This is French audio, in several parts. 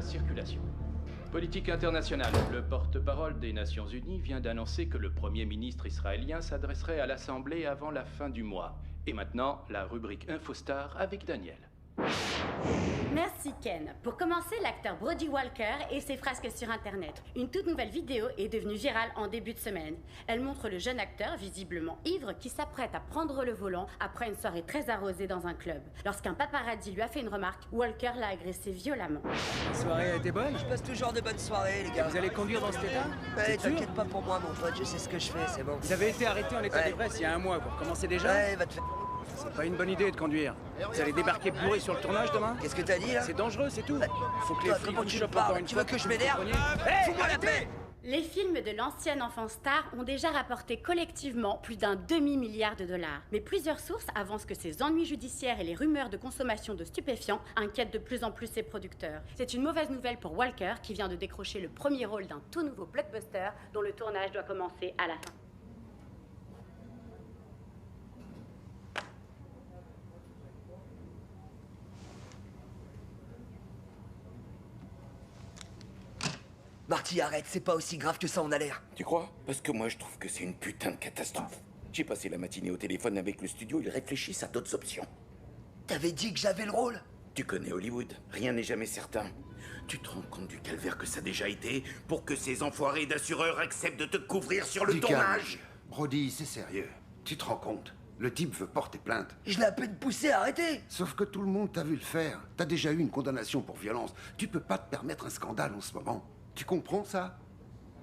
la circulation. Politique internationale. Le porte-parole des Nations Unies vient d'annoncer que le Premier ministre israélien s'adresserait à l'Assemblée avant la fin du mois. Et maintenant, la rubrique Infostar avec Daniel. Merci Ken. Pour commencer, l'acteur Brody Walker et ses frasques sur Internet. Une toute nouvelle vidéo est devenue virale en début de semaine. Elle montre le jeune acteur, visiblement ivre, qui s'apprête à prendre le volant après une soirée très arrosée dans un club. Lorsqu'un paparazzi lui a fait une remarque, Walker l'a agressé violemment. La soirée a été bonne? Je passe toujours de bonnes soirées, les gars. Vous allez conduire dans cet état? Ouais, t'inquiète pas pour moi, mon pote, je sais ce que je fais, c'est bon. Vous avez été arrêté en état d'ivresse il y a un mois, vous recommencez déjà? Ouais, va te faire... C'est pas une bonne idée de conduire. Vous allez débarquer bourré sur le tournage demain? Qu'est-ce que t'as dit, là? C'est dangereux, c'est tout. Faut que les flics comment vous tu chopent parles? encore une Tu fois. veux que je m'énerve? Hey, Fous-moi la paix! Les films de l'ancienne enfant star ont déjà rapporté collectivement plus d'un demi-milliard de dollars. Mais plusieurs sources avancent que ces ennuis judiciaires et les rumeurs de consommation de stupéfiants inquiètent de plus en plus ses producteurs. C'est une mauvaise nouvelle pour Walker qui vient de décrocher le premier rôle d'un tout nouveau blockbuster dont le tournage doit commencer à la fin. Marty, arrête, c'est pas aussi grave que ça en a l'air. Tu crois? Parce que moi, je trouve que c'est une putain de catastrophe. J'ai passé la matinée au téléphone avec le studio, ils réfléchissent à d'autres options. T'avais dit que j'avais le rôle? Tu connais Hollywood, rien n'est jamais certain. Tu te rends compte du calvaire que ça a déjà été pour que ces enfoirés d'assureurs acceptent de te couvrir sur le tournage? Brody, c'est sérieux. Tu te rends compte? Le type veut porter plainte. Je l'ai à peine poussé à arrêter. Sauf que tout le monde t'a vu le faire. T'as déjà eu une condamnation pour violence. Tu peux pas te permettre un scandale en ce moment. Tu comprends ça?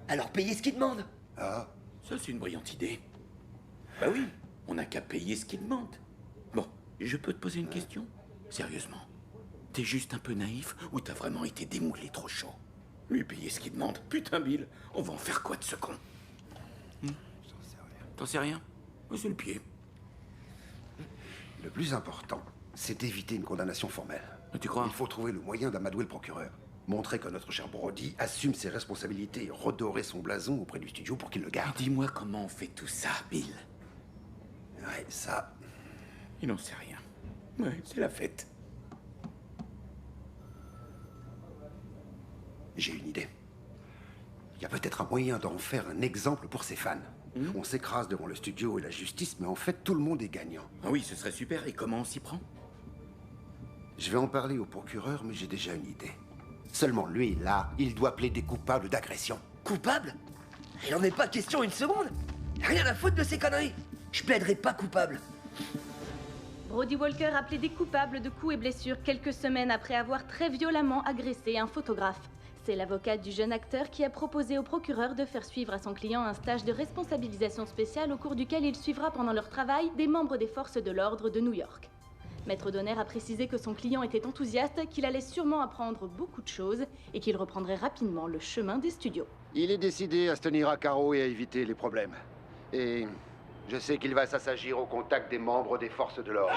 Alors payez ce qu'il demande. Ah, Ça, c'est une brillante idée. Bah oui, on n'a qu'à payer ce qu'ils demandent. Bon, je peux te poser une question? Sérieusement, t'es juste un peu naïf ou t'as vraiment été démoulé trop chaud? Lui payer ce qu'il demande? Putain, Bill, on va en faire quoi de ce con? T'en sais rien? C'est le pied. le plus important, c'est d'éviter une condamnation formelle. Tu crois? Il faut trouver le moyen d'amadouer le procureur. Montrer que notre cher Brody assume ses responsabilités et redorer son blason auprès du studio pour qu'il le garde. Dis-moi comment on fait tout ça, Bill. Ouais, ça... Il n'en sait rien. Ouais, c'est la fête. J'ai une idée. Il y a peut-être un moyen d'en faire un exemple pour ses fans. On s'écrase devant le studio et la justice, mais en fait, tout le monde est gagnant. Ah oui, ce serait super. Et comment on s'y prend? Je vais en parler au procureur, mais j'ai déjà une idée. Seulement lui, là, il doit plaider coupable d'agression. Coupable? Il en est pas question une seconde. Rien à foutre de ces conneries. Je plaiderai pas coupable. Brody Walker a plaidé coupable de coups et blessures quelques semaines après avoir très violemment agressé un photographe. C'est l'avocate du jeune acteur qui a proposé au procureur de faire suivre à son client un stage de responsabilisation spéciale au cours duquel il suivra pendant leur travail des membres des forces de l'ordre de New York. Maître Donner a précisé que son client était enthousiaste, qu'il allait sûrement apprendre beaucoup de choses et qu'il reprendrait rapidement le chemin des studios. Il est décidé à se tenir à carreau et à éviter les problèmes. Et je sais qu'il va s'assagir au contact des membres des forces de l'ordre.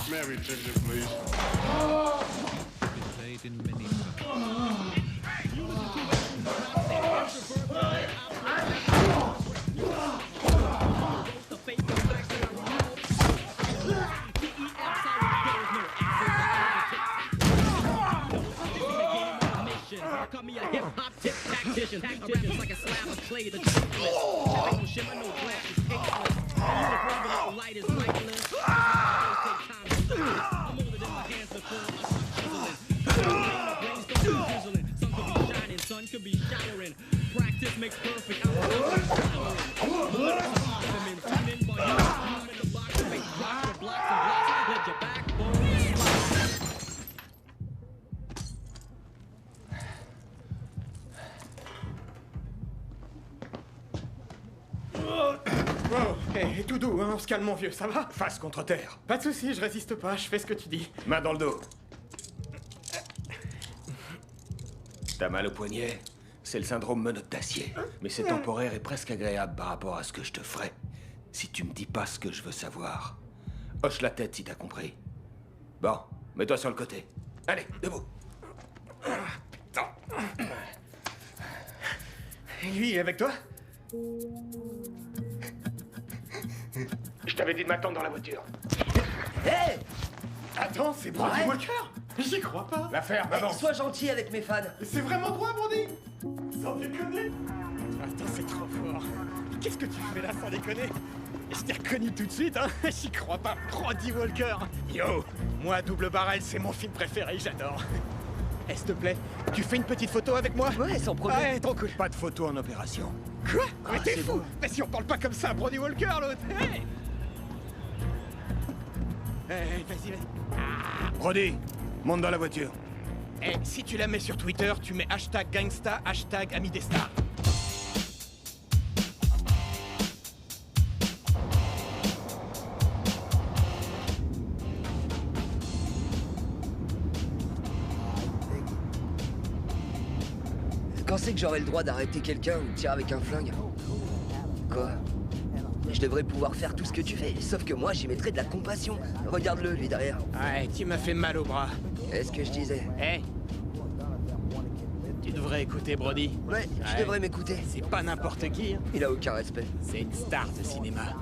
Mary Ginger, please. Call me a hip-hop tip-tactician. Tacticians like a slab of clay, the triplets. No shimmer, no glass is tasteless. And you the brother, the light is lightless. Take time to do this. I'm older than my hands before I start chiseling. Brains don't be drizzling. Sun could be shining, sun could be showering. Practice makes perfect. I'm tune in, but you in the box to make blocks and blocks and blocks. Let your backbone slide. Oh, hey, tout doux, hein, on se calme mon vieux, ça va? Face contre terre. Pas de soucis, je résiste pas, je fais ce que tu dis. Main dans le dos. T'as mal au poignet? C'est le syndrome menottes d'acier. Mais c'est temporaire et presque agréable par rapport à ce que je te ferai. Si tu me dis pas ce que je veux savoir. Hoche la tête si t'as compris. Bon, mets-toi sur le côté. Allez, debout. Putain. Et lui, avec toi? Je t'avais dit de m'attendre dans la voiture. Hé! Attends, c'est Brody Ouais. Walker? J'y crois pas. L'affaire, avance. Sois gentil avec mes fans. C'est vraiment toi, Brody? Sans déconner. Attends, c'est trop fort. Qu'est-ce que tu fais là, sans déconner? Je t'ai reconnu tout de suite, hein. J'y crois pas. Brody Walker. Yo, moi, Double Barrel, c'est mon film préféré, j'adore. S'il te plaît, tu fais une petite photo avec moi? Ouais, sans problème. Ouais, trop cool. Pas de photo en opération. Quoi? Mais t'es c'est fou! bon. Mais si on parle pas comme ça à Brody Walker, l'autre! Hey! Hey, vas-y, vas-y. Brody, monte dans la voiture. Eh, si tu la mets sur Twitter, tu mets hashtag gangsta, hashtag ami des stars. Quand c'est que j'aurai le droit d'arrêter quelqu'un ou de tirer avec un flingue? Quoi? Je devrais pouvoir faire tout ce que tu fais, sauf que moi j'y mettrais de la compassion. Regarde-le, lui derrière. Ouais, tu m'as fait mal au bras. Est-ce que je disais? Eh? Tu devrais écouter Brody. Ouais, je devrais m'écouter. C'est pas n'importe qui, hein. Il a aucun respect. C'est une star de cinéma.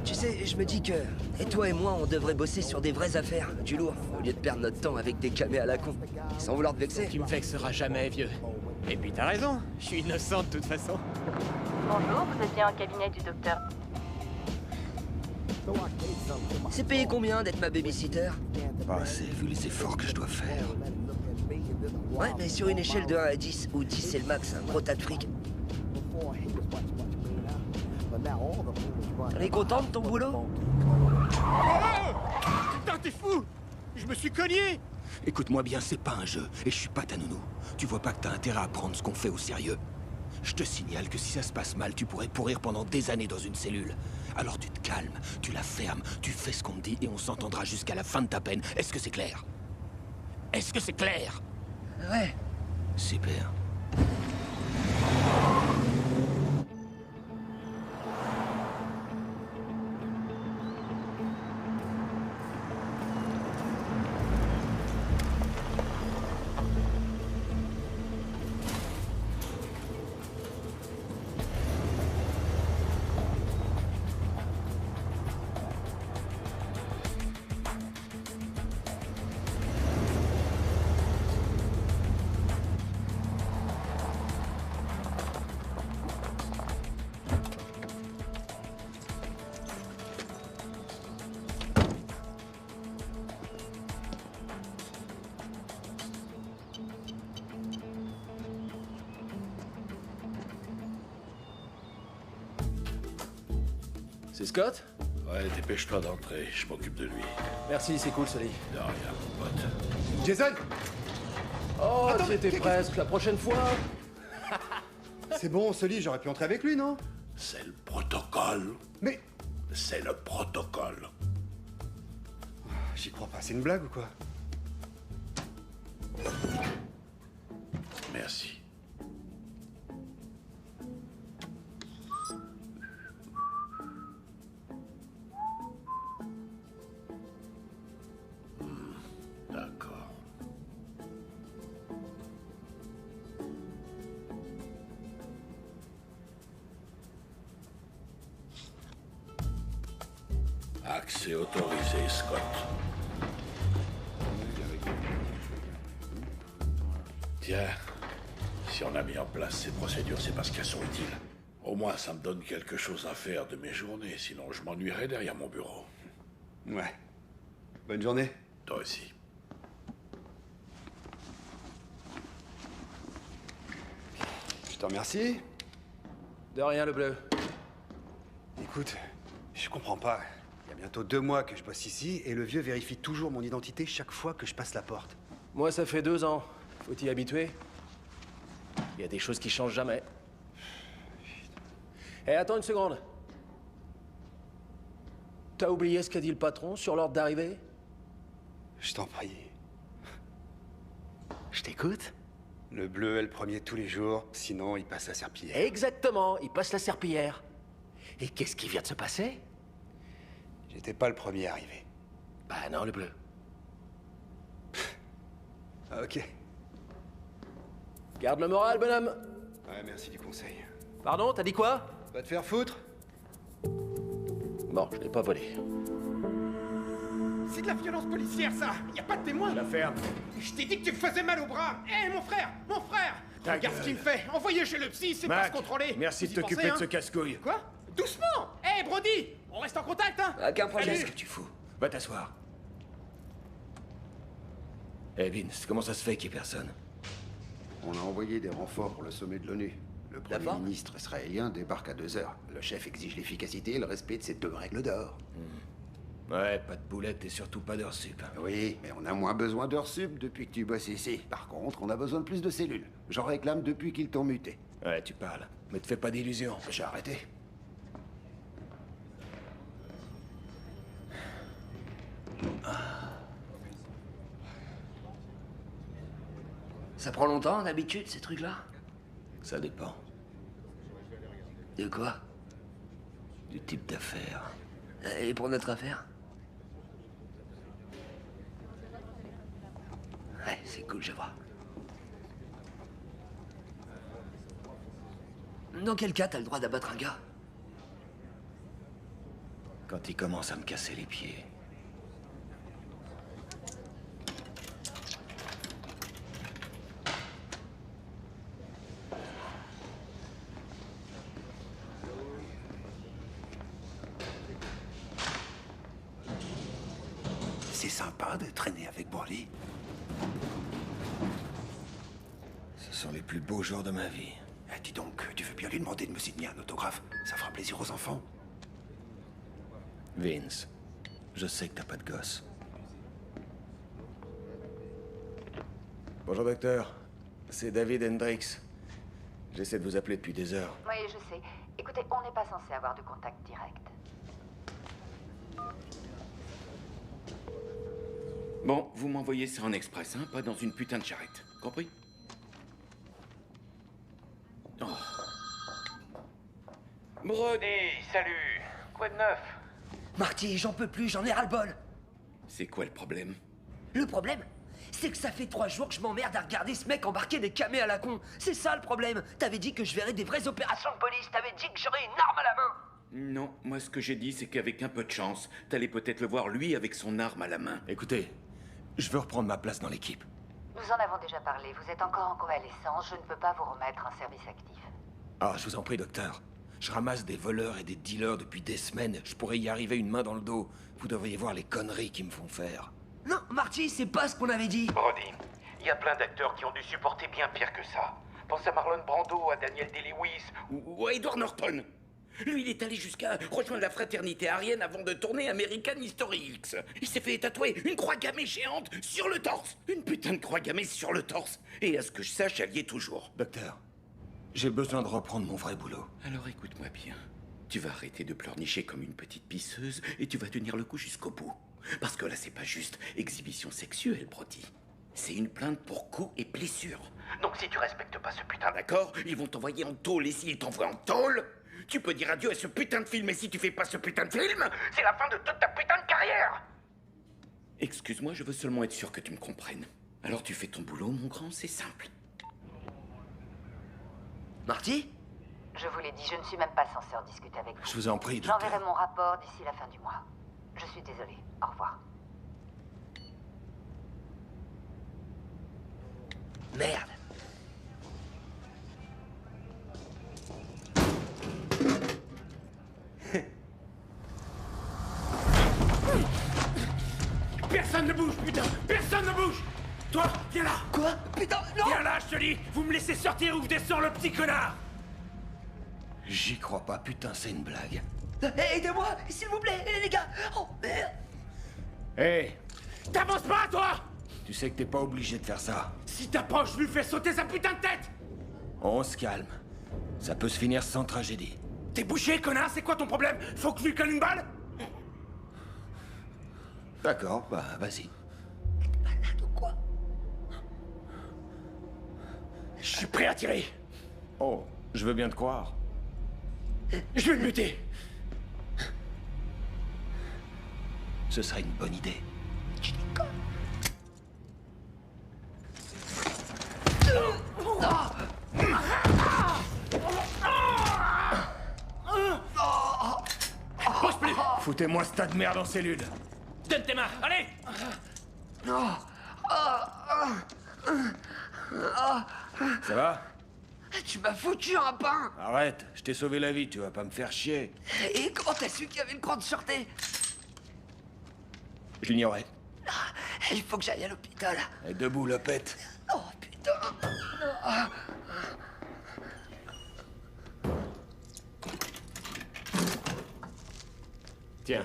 Tu sais, je me dis que... Et toi et moi, on devrait bosser sur des vraies affaires, du lourd, au lieu de perdre notre temps avec des camés à la con. Sans vouloir te vexer. Tu me vexeras jamais, vieux. Et puis t'as raison, je suis innocent de toute façon. Bonjour, vous êtes bien au cabinet du docteur. C'est payé combien d'être ma babysitter? Pas assez, vu les efforts que je dois faire. Ouais, mais sur une échelle de 1 à 10, où 10 c'est le max, un gros tas de fric. Elle est contente de ton boulot? Oh! Putain, t'es fou! Je me suis cogné! Écoute-moi bien, c'est pas un jeu, et je suis pas ta nounou. Tu vois pas que t'as intérêt à prendre ce qu'on fait au sérieux? Je te signale que si ça se passe mal, tu pourrais pourrir pendant des années dans une cellule. Alors tu te calmes, tu la fermes, tu fais ce qu'on te dit et on s'entendra jusqu'à la fin de ta peine. Est-ce que c'est clair? Est-ce que c'est clair? Ouais. Super. C'est Scott? Ouais, dépêche-toi d'entrer, je m'occupe de lui. Merci, c'est cool, Sully. De rien, mon pote. Jason! Oh, Attends, c'était mais- presque. La prochaine fois. C'est bon, Sully, j'aurais pu entrer avec lui, non? C'est le protocole. Mais... C'est le protocole. J'y crois pas, c'est une blague ou quoi? Merci. D'accord. Accès autorisé, Scott. Tiens, si on a mis en place ces procédures, c'est parce qu'elles sont utiles. Au moins, ça me donne quelque chose à faire de mes journées, sinon je m'ennuierais derrière mon bureau. Ouais. Bonne journée. Toi aussi. Je te remercie. De rien, le bleu. Écoute, je comprends pas. Il y a bientôt 2 mois que je bosse ici et le vieux vérifie toujours mon identité chaque fois que je passe la porte. Moi, ça fait 2 ans. Faut t'y habituer. Il y a des choses qui changent jamais. Eh, attends une seconde. T'as oublié ce qu'a dit le patron sur l'ordre d'arrivée? Je t'en prie. Je t'écoute. Le bleu est le premier tous les jours, sinon il passe la serpillière. Exactement, il passe la serpillière. Et qu'est-ce qui vient de se passer? J'étais pas le premier arrivé. Bah non, le bleu. Ah, ok. Garde le moral, bonhomme. Ouais, merci du conseil. Pardon, t'as dit quoi? Va te faire foutre. Bon, je l'ai pas volé. C'est de la violence policière, ça. Y a pas de témoin. La ferme. Je t'ai dit que tu me faisais mal au bras. Hé, mon frère. Ta Regarde ce gueule. qu'il me fait. Envoyez chez le psy, c'est pas Mac, se contrôler. merci Vous de y t'occuper pensez, de ce hein? casse-couille. Quoi? Doucement. Hé, Brody, on reste en contact, hein. Aucun problème. Qu'est-ce que tu fous? Va t'asseoir. Eh Vince, comment ça se fait qu'il y ait personne? On a envoyé des renforts pour le sommet de l'ONU. Le Premier D'accord. ministre israélien débarque à 2 heures. Le chef exige l'efficacité et le respect de ces 2 règles d'or. Ouais, pas de boulettes et surtout pas d'heures sup. Oui, mais on a moins besoin d'heures sup depuis que tu bosses ici. Par contre, on a besoin de plus de cellules. J'en réclame depuis qu'ils t'ont muté. Ouais, tu parles. Mais te fais pas d'illusions. J'ai arrêté. Ça prend longtemps, d'habitude, ces trucs-là? Ça dépend. De quoi? Du type d'affaire. Et pour notre affaire? Ouais, c'est cool, je vois. Dans quel cas t'as le droit d'abattre un gars? Quand il commence à me casser les pieds. C'est sympa de traîner avec Brody. Ce sont les plus beaux jours de ma vie. Eh, dis donc, tu veux bien lui demander de me signer un autographe? Ça fera plaisir aux enfants. Vince, je sais que t'as pas de gosse. Bonjour docteur, c'est David Hendricks. J'essaie de vous appeler depuis des heures. Oui, je sais. Écoutez, on n'est pas censé avoir de contact direct. Bon, vous m'envoyez ça en express, hein, pas dans une putain de charrette. Compris? Oh. Brody, salut. Quoi de neuf? Marty, j'en peux plus, j'en ai ras-le-bol. C'est quoi le problème? Le problème, c'est que ça fait 3 jours que je m'emmerde à regarder ce mec embarquer des camés à la con. C'est ça le problème. T'avais dit que je verrais des vraies opérations de police. T'avais dit que j'aurais une arme à la main. Non, moi ce que j'ai dit, c'est qu'avec un peu de chance, t'allais peut-être le voir lui avec son arme à la main. Écoutez, je veux reprendre ma place dans l'équipe. Nous en avons déjà parlé. Vous êtes encore en convalescence. Je ne peux pas vous remettre un service actif. Ah, je vous en prie, docteur. Je ramasse des voleurs et des dealers depuis des semaines. Je pourrais y arriver une main dans le dos. Vous devriez voir les conneries qu'ils me font faire. Non, Marty, c'est pas ce qu'on avait dit. Brody, il y a plein d'acteurs qui ont dû supporter bien pire que ça. Pense à Marlon Brando, à Daniel Day-Lewis ou à Edward Norton. Lui, il est allé jusqu'à rejoindre la fraternité arienne avant de tourner American History X. Il s'est fait tatouer une croix gammée géante sur le torse. Une putain de croix gammée sur le torse. Et à ce que je sache, elle y est toujours. Docteur, j'ai besoin de reprendre mon vrai boulot. Alors écoute-moi bien. Tu vas arrêter de pleurnicher comme une petite pisseuse et tu vas tenir le coup jusqu'au bout. Parce que là, c'est pas juste exhibition sexuelle, Brody. C'est une plainte pour coups et blessures. Donc si tu respectes pas ce putain d'accord, ils vont t'envoyer en tôle. Et s'ils t'envoient en tôle, tu peux dire adieu à ce putain de film. Et si tu fais pas ce putain de film, c'est la fin de toute ta putain de carrière. Excuse-moi, je veux seulement être sûr que tu me comprennes. Alors tu fais ton boulot, mon grand, c'est simple. Marty? Je vous l'ai dit, je ne suis même pas censé en discuter avec vous. Je vous en prie, docteur. J'enverrai mon rapport d'ici la fin du mois. Je suis désolée. Au revoir. Merde. Personne ne bouge, putain. Personne ne bouge. Toi, viens là. Quoi? Putain, non. Viens là, je te dis. Vous me laissez sortir ou vous descends le petit connard. J'y crois pas, putain, c'est une blague. Aidez-moi, s'il vous plaît, les gars. Oh, merde. Hé, T'avances pas, toi. tu sais que t'es pas obligé de faire ça. Si t'approches, je lui fais sauter sa putain de tête. On se calme. Ça peut se finir sans tragédie. T'es bouché, connard. C'est quoi ton problème? Faut que je lui colle une balle. D'accord, bah vas-y. Malade ou quoi? Je suis prêt à tirer. Oh, je veux bien te croire. Je vais le buter. Ce serait une bonne idée. Bouge plus. Foutez-moi ce tas de merde en cellule. Donne tes mains, allez! Non. Ça va? Tu m'as foutu un pain. Arrête, je t'ai sauvé la vie, tu vas pas me faire chier. Et comment t'as su qu'il y avait une grande sûreté? Je l'ignorais. Il faut que j'aille à l'hôpital. Et debout, Lopette. Oh putain. Tiens.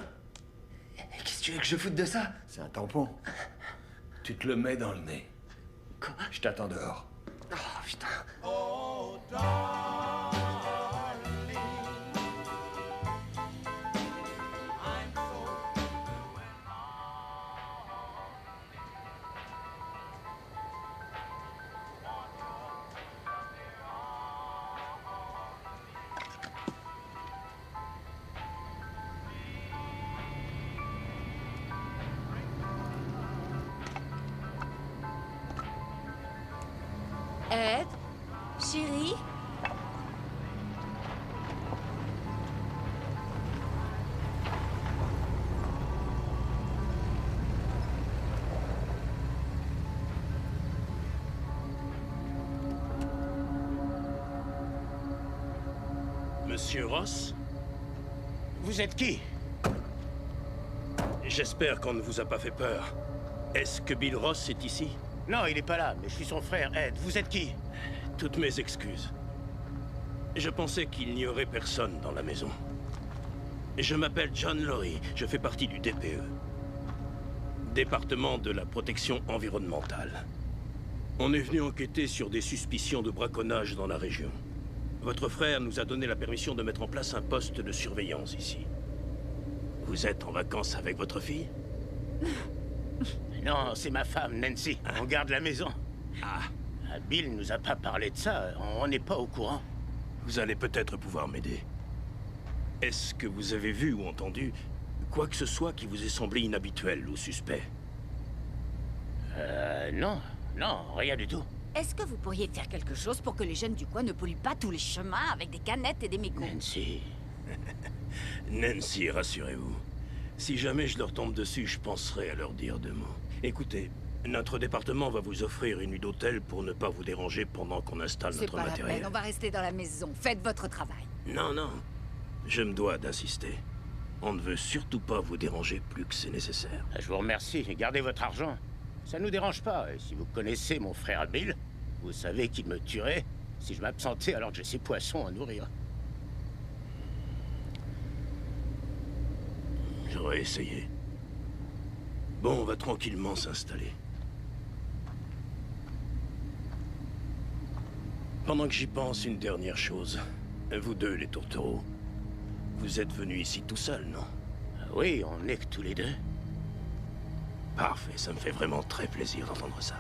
Qu'est-ce que tu veux que je foute de ça? C'est un tampon. Tu te le mets dans le nez. Quoi? Je t'attends dehors. Oh putain. Ed? Chérie? Monsieur Ross? Vous êtes qui? J'espère qu'on ne vous a pas fait peur. Est-ce que Bill Ross est ici? Non, il est pas là, mais je suis son frère, Ed. Vous êtes qui? Toutes mes excuses. Je pensais qu'il n'y aurait personne dans la maison. Je m'appelle John Laurie, je fais partie du DPE. Département de la protection environnementale. On est venu enquêter sur des suspicions de braconnage dans la région. Votre frère nous a donné la permission de mettre en place un poste de surveillance ici. Vous êtes en vacances avec votre fille? Non, c'est ma femme, Nancy. On garde la maison. Ah. Bill nous a pas parlé de ça, on n'est pas au courant. Vous allez peut-être pouvoir m'aider. Est-ce que vous avez vu ou entendu quoi que ce soit qui vous ait semblé inhabituel ou suspect? Non, rien du tout. Est-ce que vous pourriez faire quelque chose pour que les jeunes du coin ne polluent pas tous les chemins avec des canettes et des mégots? Nancy... Nancy, rassurez-vous. Si jamais je leur tombe dessus, je penserai à leur dire 2 mots. Écoutez, notre département va vous offrir une nuit d'hôtel pour ne pas vous déranger pendant qu'on installe C'est notre pas la matériel. peine, on va rester dans la maison. Faites votre travail. Non, non. Je me dois d'insister. On ne veut surtout pas vous déranger plus que c'est nécessaire. Je vous remercie, gardez votre argent. Ça nous dérange pas. Et si vous connaissez mon frère Bill, vous savez qu'il me tuerait si je m'absentais alors que j'ai ces poissons à nourrir. J'aurais essayé. Bon, on va tranquillement s'installer. Pendant que j'y pense, une dernière chose. Vous deux, les tourtereaux. Vous êtes venus ici tout seuls, non? Oui, on n'est que tous les deux. Parfait, ça me fait vraiment très plaisir d'entendre ça.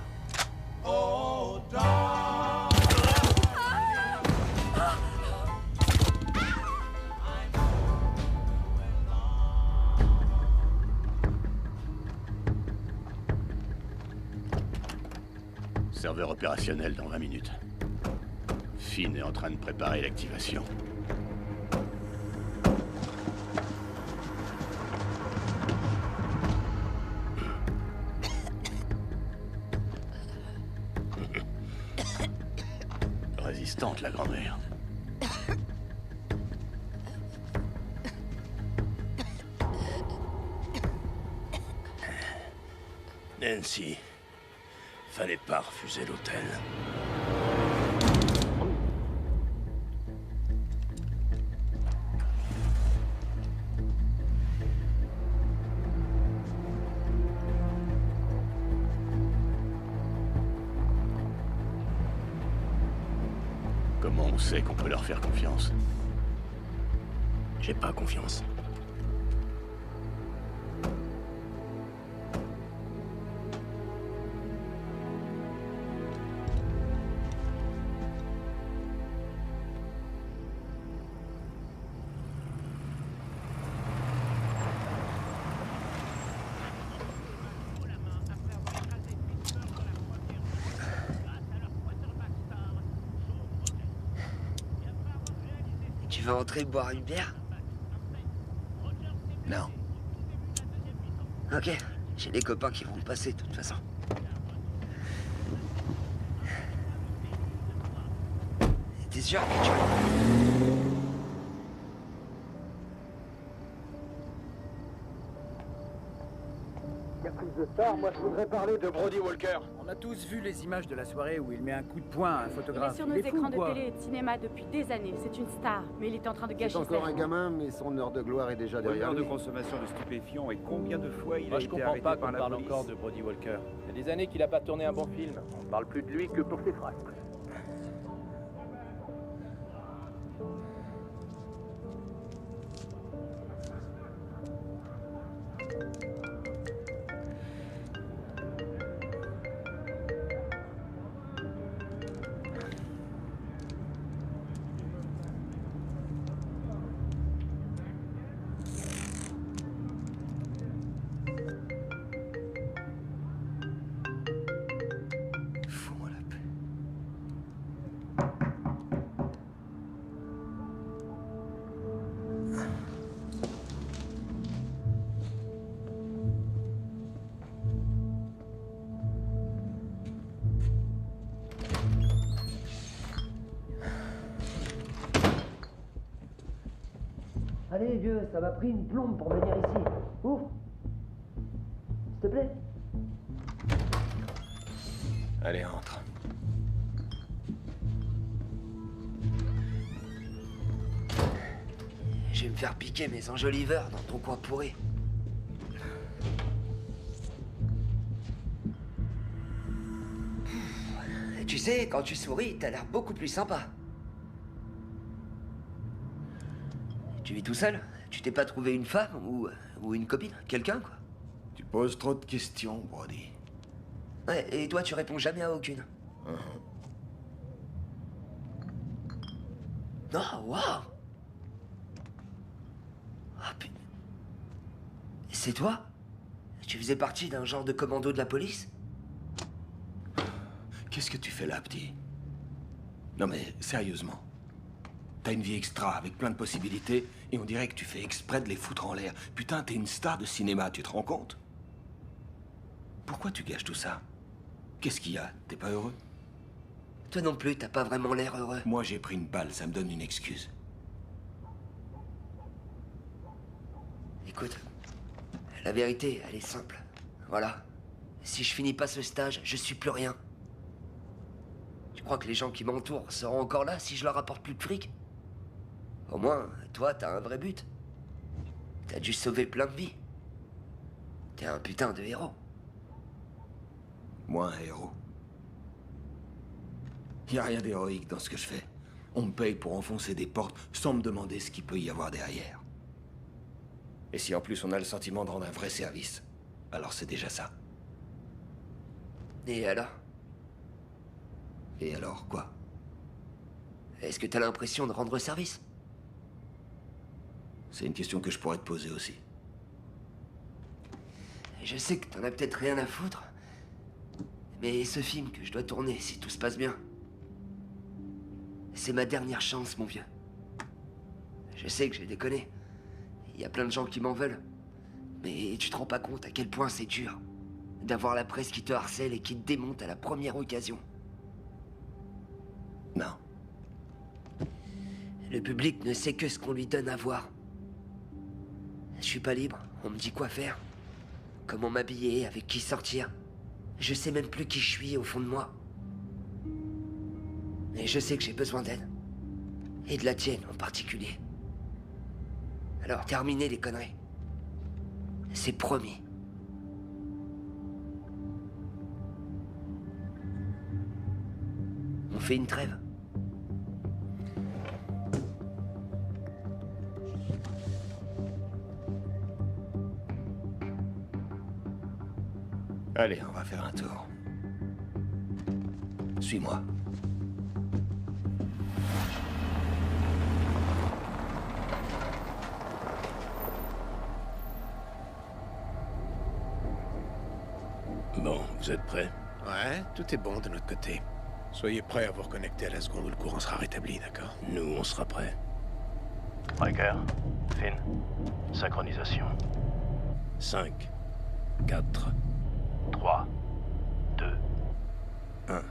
Serveur opérationnel dans 20 minutes. Finn est en train de préparer l'activation. Résistante, la grand-mère. Nancy, fallait pas refuser l'hôtel. Comment on sait qu'on peut leur faire confiance? J'ai pas confiance. Tu veux entrer boire une bière? Non. Ok, j'ai des copains qui vont me passer de toute façon. T'es sûr que tu... De star, moi je voudrais parler de Brody Walker. On a tous vu les images de la soirée où il met un coup de poing à un Il photographe. est sur nos écrans de télé et de cinéma depuis des années. C'est une star, mais il est en train de gâcher C'est encore sa un vie. gamin, mais son heure de gloire est déjà derrière Rumeur de lui. consommation de stupéfiants et combien de fois il Moi, a je été comprends arrêté pas par qu'on la parle police. encore de Brody Walker. Il y a des années qu'il a pas tourné un bon film. On parle plus de lui que pour ses frasques. Fous-moi la paix. Allez, vieux, ça m'a pris une plombe pour venir ici. Ouvre. S'il te plaît. Allez, entre. Je vais me faire piquer mes enjoliveurs dans ton coin pourri. Tu sais, quand tu souris, t'as l'air beaucoup plus sympa. Tu vis tout seul? Tu t'es pas trouvé une femme ou une copine? Quelqu'un, quoi? Tu poses trop de questions, Brody. Ouais, et toi, tu réponds jamais à aucune. Non, waouh! Ah, putain. C'est toi? Tu faisais partie d'un genre de commando de la police? Qu'est-ce que tu fais là, petit? Non mais, sérieusement. T'as une vie extra, avec plein de possibilités, et on dirait que tu fais exprès de les foutre en l'air. Putain, t'es une star de cinéma, tu te rends compte? Pourquoi tu gâches tout ça? Qu'est-ce qu'il y a? T'es pas heureux? Toi non plus, t'as pas vraiment l'air heureux. Moi, j'ai pris une balle, ça me donne une excuse. Écoute, la vérité, elle est simple. Voilà. Si je finis pas ce stage, je suis plus rien. Tu crois que les gens qui m'entourent seront encore là si je leur apporte plus de fric? Au moins, toi, t'as un vrai but. T'as dû sauver plein de vies. T'es un putain de héros. Moi, un héros. Y a rien d'héroïque dans ce que je fais. On me paye pour enfoncer des portes sans me demander ce qu'il peut y avoir derrière. Et si en plus on a le sentiment de rendre un vrai service, alors c'est déjà ça. Et alors? Et alors, quoi? Est-ce que t'as l'impression de rendre service? C'est une question que je pourrais te poser aussi. Je sais que t'en as peut-être rien à foutre. Mais ce film que je dois tourner, si tout se passe bien, c'est ma dernière chance, mon vieux. Je sais que j'ai déconné. Il y a plein de gens qui m'en veulent. Mais tu te rends pas compte à quel point c'est dur d'avoir la presse qui te harcèle et qui te démonte à la première occasion. Non. Le public ne sait que ce qu'on lui donne à voir. Je suis pas libre, on me dit quoi faire. Comment m'habiller, avec qui sortir. Je sais même plus qui je suis au fond de moi. Et je sais que j'ai besoin d'aide. Et de la tienne en particulier. Alors terminez les conneries. C'est promis. On fait une trêve. Allez, on va faire un tour. Suis-moi. Bon, vous êtes prêts? Ouais, tout est bon de notre côté. Soyez prêts à vous reconnecter à la seconde où le courant sera rétabli, d'accord? Nous, on sera prêts. Riker, Finn, synchronisation. 5, 4, 3, 2, 1.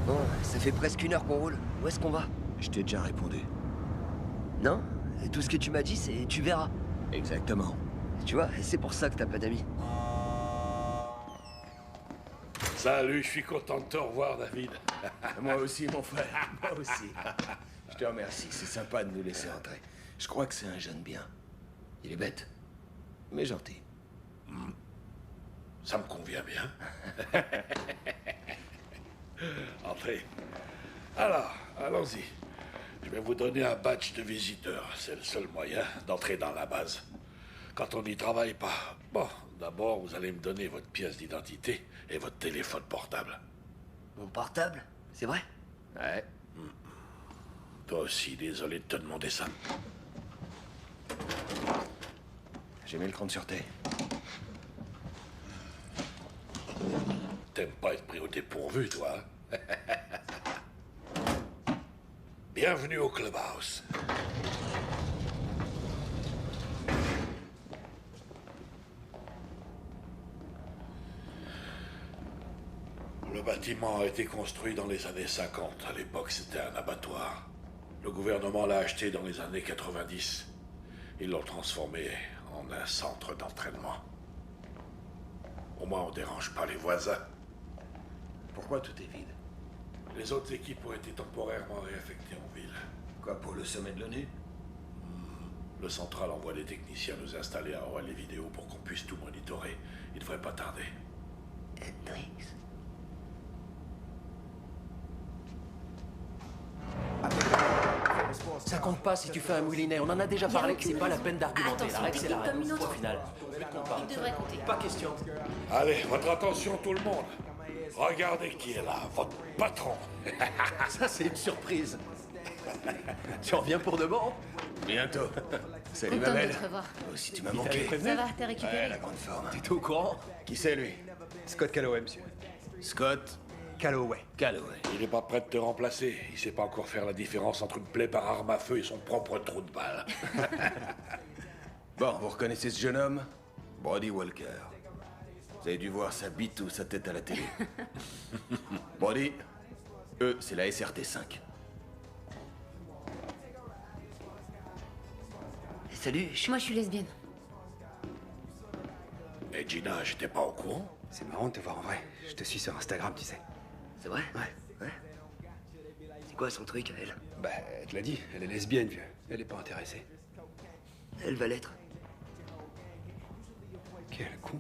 Bon, ça fait presque 1 heure qu'on roule. Où est-ce qu'on va? Je t'ai déjà répondu. Non? Et tout ce que tu m'as dit, c'est tu verras. Exactement. Tu vois, c'est pour ça que t'as pas d'amis. Salut, je suis content de te revoir, David. Moi aussi, mon frère. Moi aussi. Je te remercie. C'est sympa de nous laisser entrer. Je crois que c'est un jeune bien. Il est bête, mais gentil. Ça me convient bien. Entrez. Alors, allons-y. Je vais vous donner un badge de visiteur. C'est le seul moyen d'entrer dans la base. Quand on n'y travaille pas, bon, d'abord, vous allez me donner votre pièce d'identité et votre téléphone portable. Mon portable? C'est vrai? Ouais. Toi aussi, désolé de te demander ça. J'ai mis le compte sur T. T'aimes pas être pris au dépourvu, toi, hein? Bienvenue au Clubhouse. Le bâtiment a été construit dans les années 50. À l'époque, c'était un abattoir. Le gouvernement l'a acheté dans les années 90. Ils l'ont transformé en un centre d'entraînement. Au moins, on dérange pas les voisins. Pourquoi tout est vide? Les autres équipes ont été temporairement réaffectées en ville. Quoi, pour le sommet de l'ONU? Le central envoie des techniciens nous installer à relais vidéo pour qu'on puisse tout monitorer. Il devrait pas tarder. Hendrix. Ça compte pas si tu fais un moulinet. On en a déjà parlé que c'est pas la peine d'argumenter. La règle, c'est la règle. Au final. Il devrait compter. Pas question. Allez, votre attention tout le monde. Regardez qui est là, votre patron. Ça, c'est une surprise. Tu reviens pour de bon? Bientôt. Salut, Content ma de belle. te revoir. Oh, si tu m'as manqué. Ça va, t'es récupéré? Ouais, la grande forme. T'étais au courant? Qui c'est, lui? Scott Calloway, monsieur. Scott Calloway. Calloway. Il n'est pas prêt de te remplacer. Il sait pas encore faire la différence entre une plaie par arme à feu et son propre trou de balle. Bon, vous reconnaissez ce jeune homme? Brody Walker. Vous avez dû voir sa bite ou sa tête à la télé. Brody, eux, c'est la SRT5. Salut, Moi, je suis lesbienne. Et Gina, j'étais pas au courant. C'est marrant de te voir en vrai. Je te suis sur Instagram, tu sais. C'est vrai? Ouais. C'est quoi son truc, elle? Bah, elle te l'a dit, elle est lesbienne, vieux. Elle est pas intéressée. Elle va l'être. Quel con.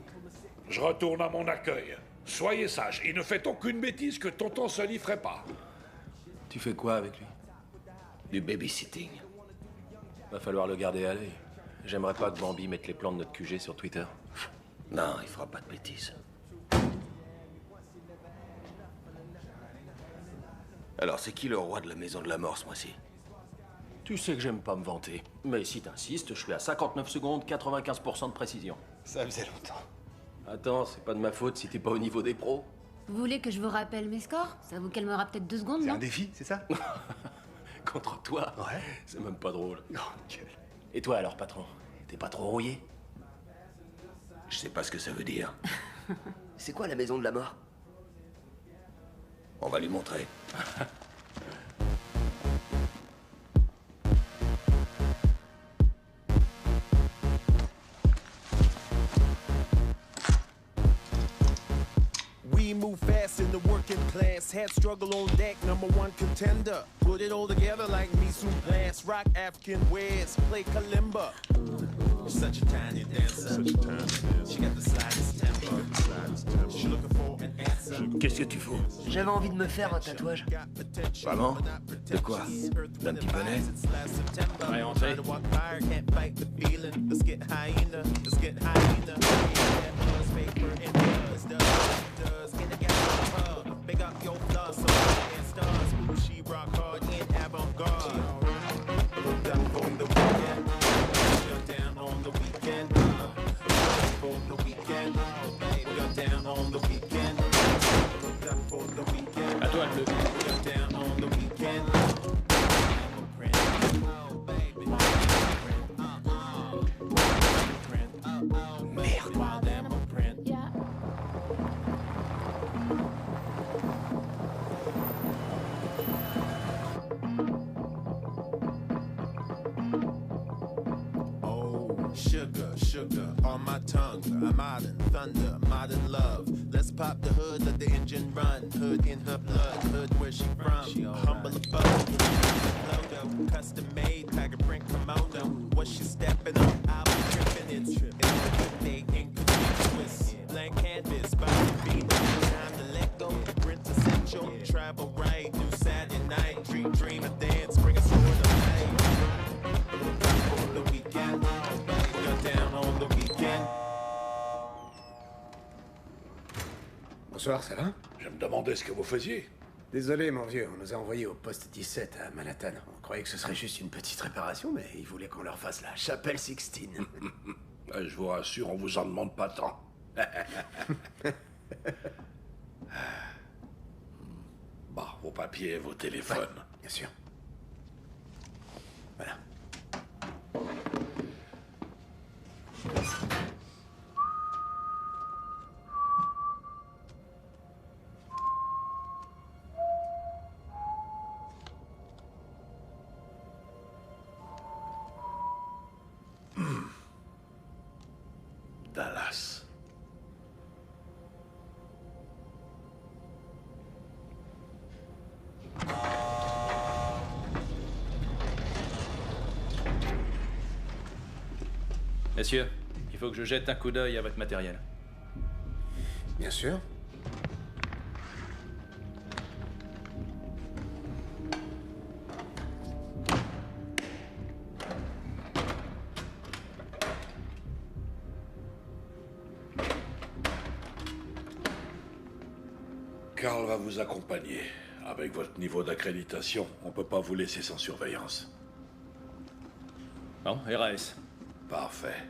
Je retourne à mon accueil. Soyez sages et ne faites aucune bêtise que tonton se n'y ferait pas. Tu fais quoi avec lui? Du babysitting. Va falloir le garder à l'œil. J'aimerais pas que Bambi mette les plans de notre QG sur Twitter. Non, il fera pas de bêtises. Alors, c'est qui le roi de la maison de la mort ce mois-ci? Tu sais que j'aime pas me vanter. Mais si t'insistes, je suis à 59 secondes, 95% de précision. Ça faisait longtemps. Attends, c'est pas de ma faute si t'es pas au niveau des pros. Vous voulez que je vous rappelle mes scores? Ça vous calmera peut-être 2 secondes, C'est non? un défi, c'est ça? Contre toi? Ouais. C'est même pas drôle. Grande gueule. Et toi alors, patron? T'es pas trop rouillé? Je sais pas ce que ça veut dire. C'est quoi la maison de la mort? On va lui montrer. We move fast in the working class. Had struggle on deck, #1 contender. Put it all together like me some blast. Rock African ways, play kalimba. Such a tiny dancer. She got the slightest temper. She looking for an answer. Qu'est-ce que tu fous? J'avais envie de me faire un tatouage. Vraiment? De quoi? D'un petit poney? Ouais, entrez. Can't fight the feeling. Let's get hyena. Let's get hyena. Paper and does. Get together. Big up your flaws, so and stars. She rock hard in avant-garde. Look up for the weekend. You're down on the weekend. For the weekend. You're down on the weekend. Look up étoile bleue. Sugar on my tongue. I'm out in thunder, modern love. Let's pop the hood, let the engine run. Hood in her blood, hood where she from. Humble above, logo, custom made, tiger print kimono. What she stepping on, I'll be tripping. It's a good day, inconspicuous. Blank canvas, body beat. Time to let go, print essential. Travel right, new Saturday night. Dream a dance, bring a sword to light. The weekend. Bonsoir, ça va? Je me demandais ce que vous faisiez. Désolé, mon vieux, on nous a envoyés au poste 17 à Manhattan. On croyait que ce serait juste une petite réparation, mais ils voulaient qu'on leur fasse la chapelle Sixtine. Je vous rassure, on vous en demande pas tant. Bah, vos papiers et vos téléphones. Ouais, bien sûr. Voilà. Dallas. Messieurs, il faut que je jette un coup d'œil à votre matériel. Bien sûr. Carl va vous accompagner. Avec votre niveau d'accréditation, on peut pas vous laisser sans surveillance. Bon, RAS. Parfait.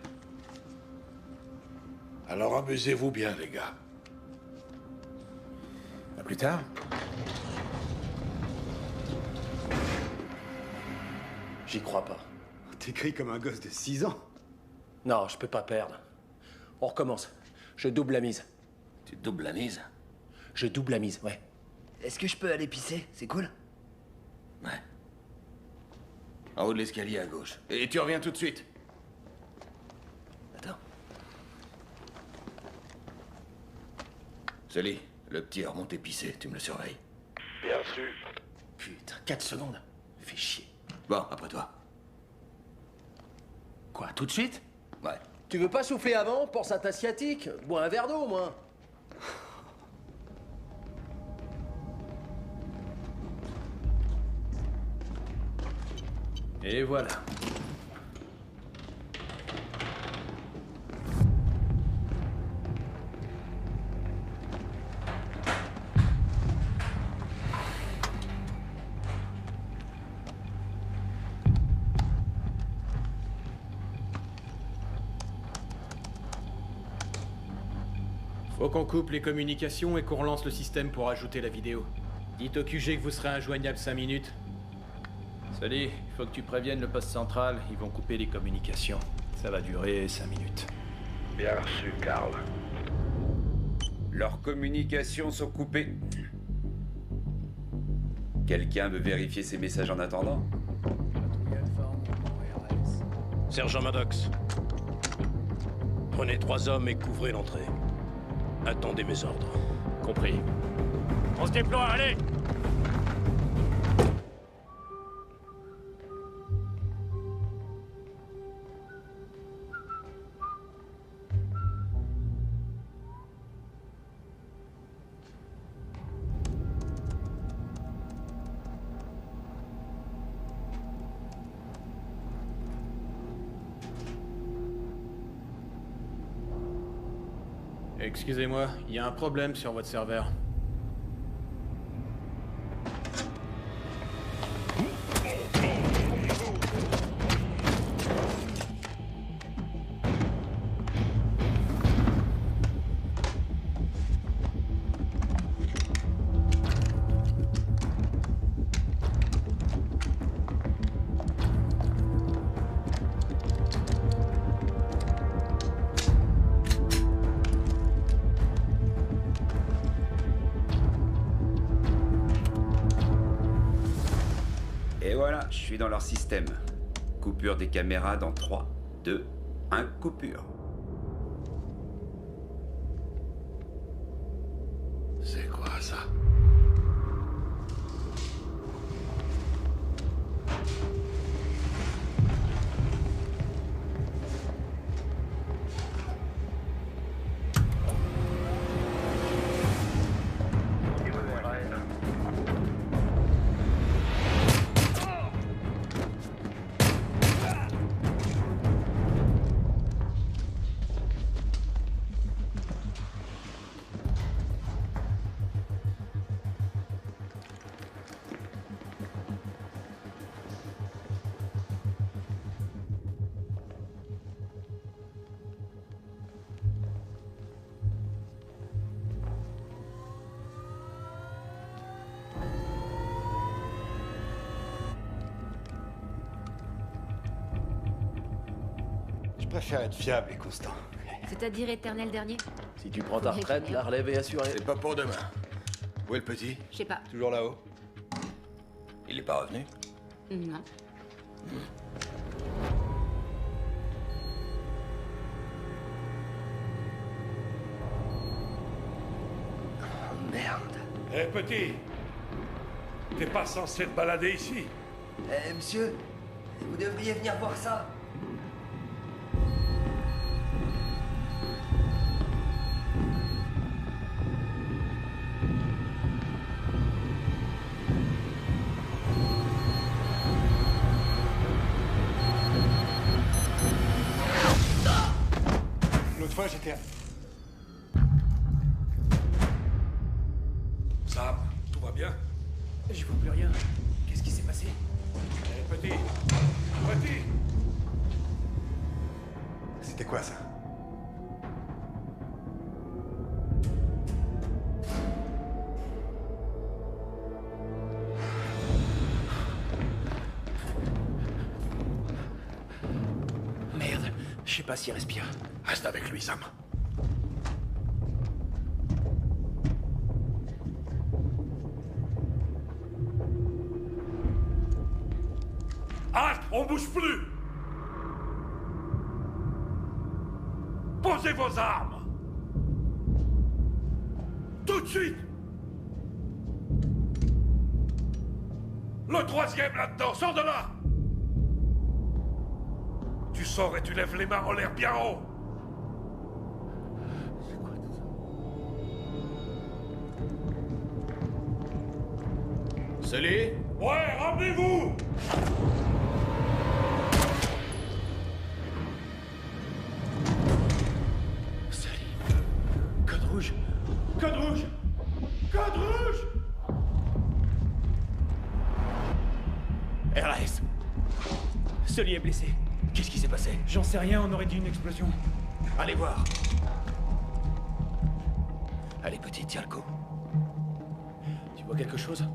Alors amusez-vous bien, les gars. À plus tard. J'y crois pas. T'écris comme un gosse de 6 ans. Non, je peux pas perdre. On recommence. Je double la mise. Tu doubles la mise? Je double la mise, ouais. Est-ce que je peux aller pisser? C'est cool? Ouais. En haut de l'escalier à gauche. Et tu reviens tout de suite. Attends. Sully, le petit est remonté pisser, tu me le surveilles. Bien sûr. Putain, 4 secondes. Fais chier. Bon, après toi. Quoi, tout de suite? Ouais. Tu veux pas souffler avant? Pense à ta sciatique. Bois un verre d'eau, au moins. Et voilà. Faut qu'on coupe les communications et qu'on relance le système pour ajouter la vidéo. Dites au QG que vous serez injoignable 5 minutes. Sully, il faut que tu préviennes le poste central. Ils vont couper les communications. Ça va durer 5 minutes. Bien reçu, Carl. Leurs communications sont coupées. Quelqu'un veut vérifier ces messages en attendant? Sergent Maddox. Prenez 3 hommes et couvrez l'entrée. Attendez mes ordres. Compris. On se déploie, allez! Excusez-moi, il y a un problème sur votre serveur. je suis dans leur système. Coupure des caméras dans 3, 2, 1, coupure. C'est quoi ça? Je préfère être fiable et constant. C'est-à-dire éternel dernier? Si tu prends ta retraite, la relève est assurée. C'est pas pour demain. Où est le petit? Je sais pas. Toujours là-haut. Il est pas revenu? Non. Merde. Hé, petit! T'es pas censé te balader ici? Eh, monsieur, vous devriez venir voir ça. L'autre fois, j'étais à... Sam, tout va bien? Je vois plus rien. Qu'est-ce qui s'est passé? Hé, petit! Petit! C'était quoi, ça? Merde, je sais pas s'il respire. Reste avec lui, Sam. Halte! On bouge plus! Posez vos armes! Tout de suite! Le troisième là-dedans, sors de là! Tu sors et tu lèves les mains en l'air bien haut! Sully? Ouais, ramenez-vous! Sully. Code rouge. Code rouge! Code rouge! RS. Sully est blessé. Qu'est-ce qui s'est passé? J'en sais rien, on aurait dit une explosion. Allez voir. Allez, petit, tiens le coup. Tu vois quelque chose?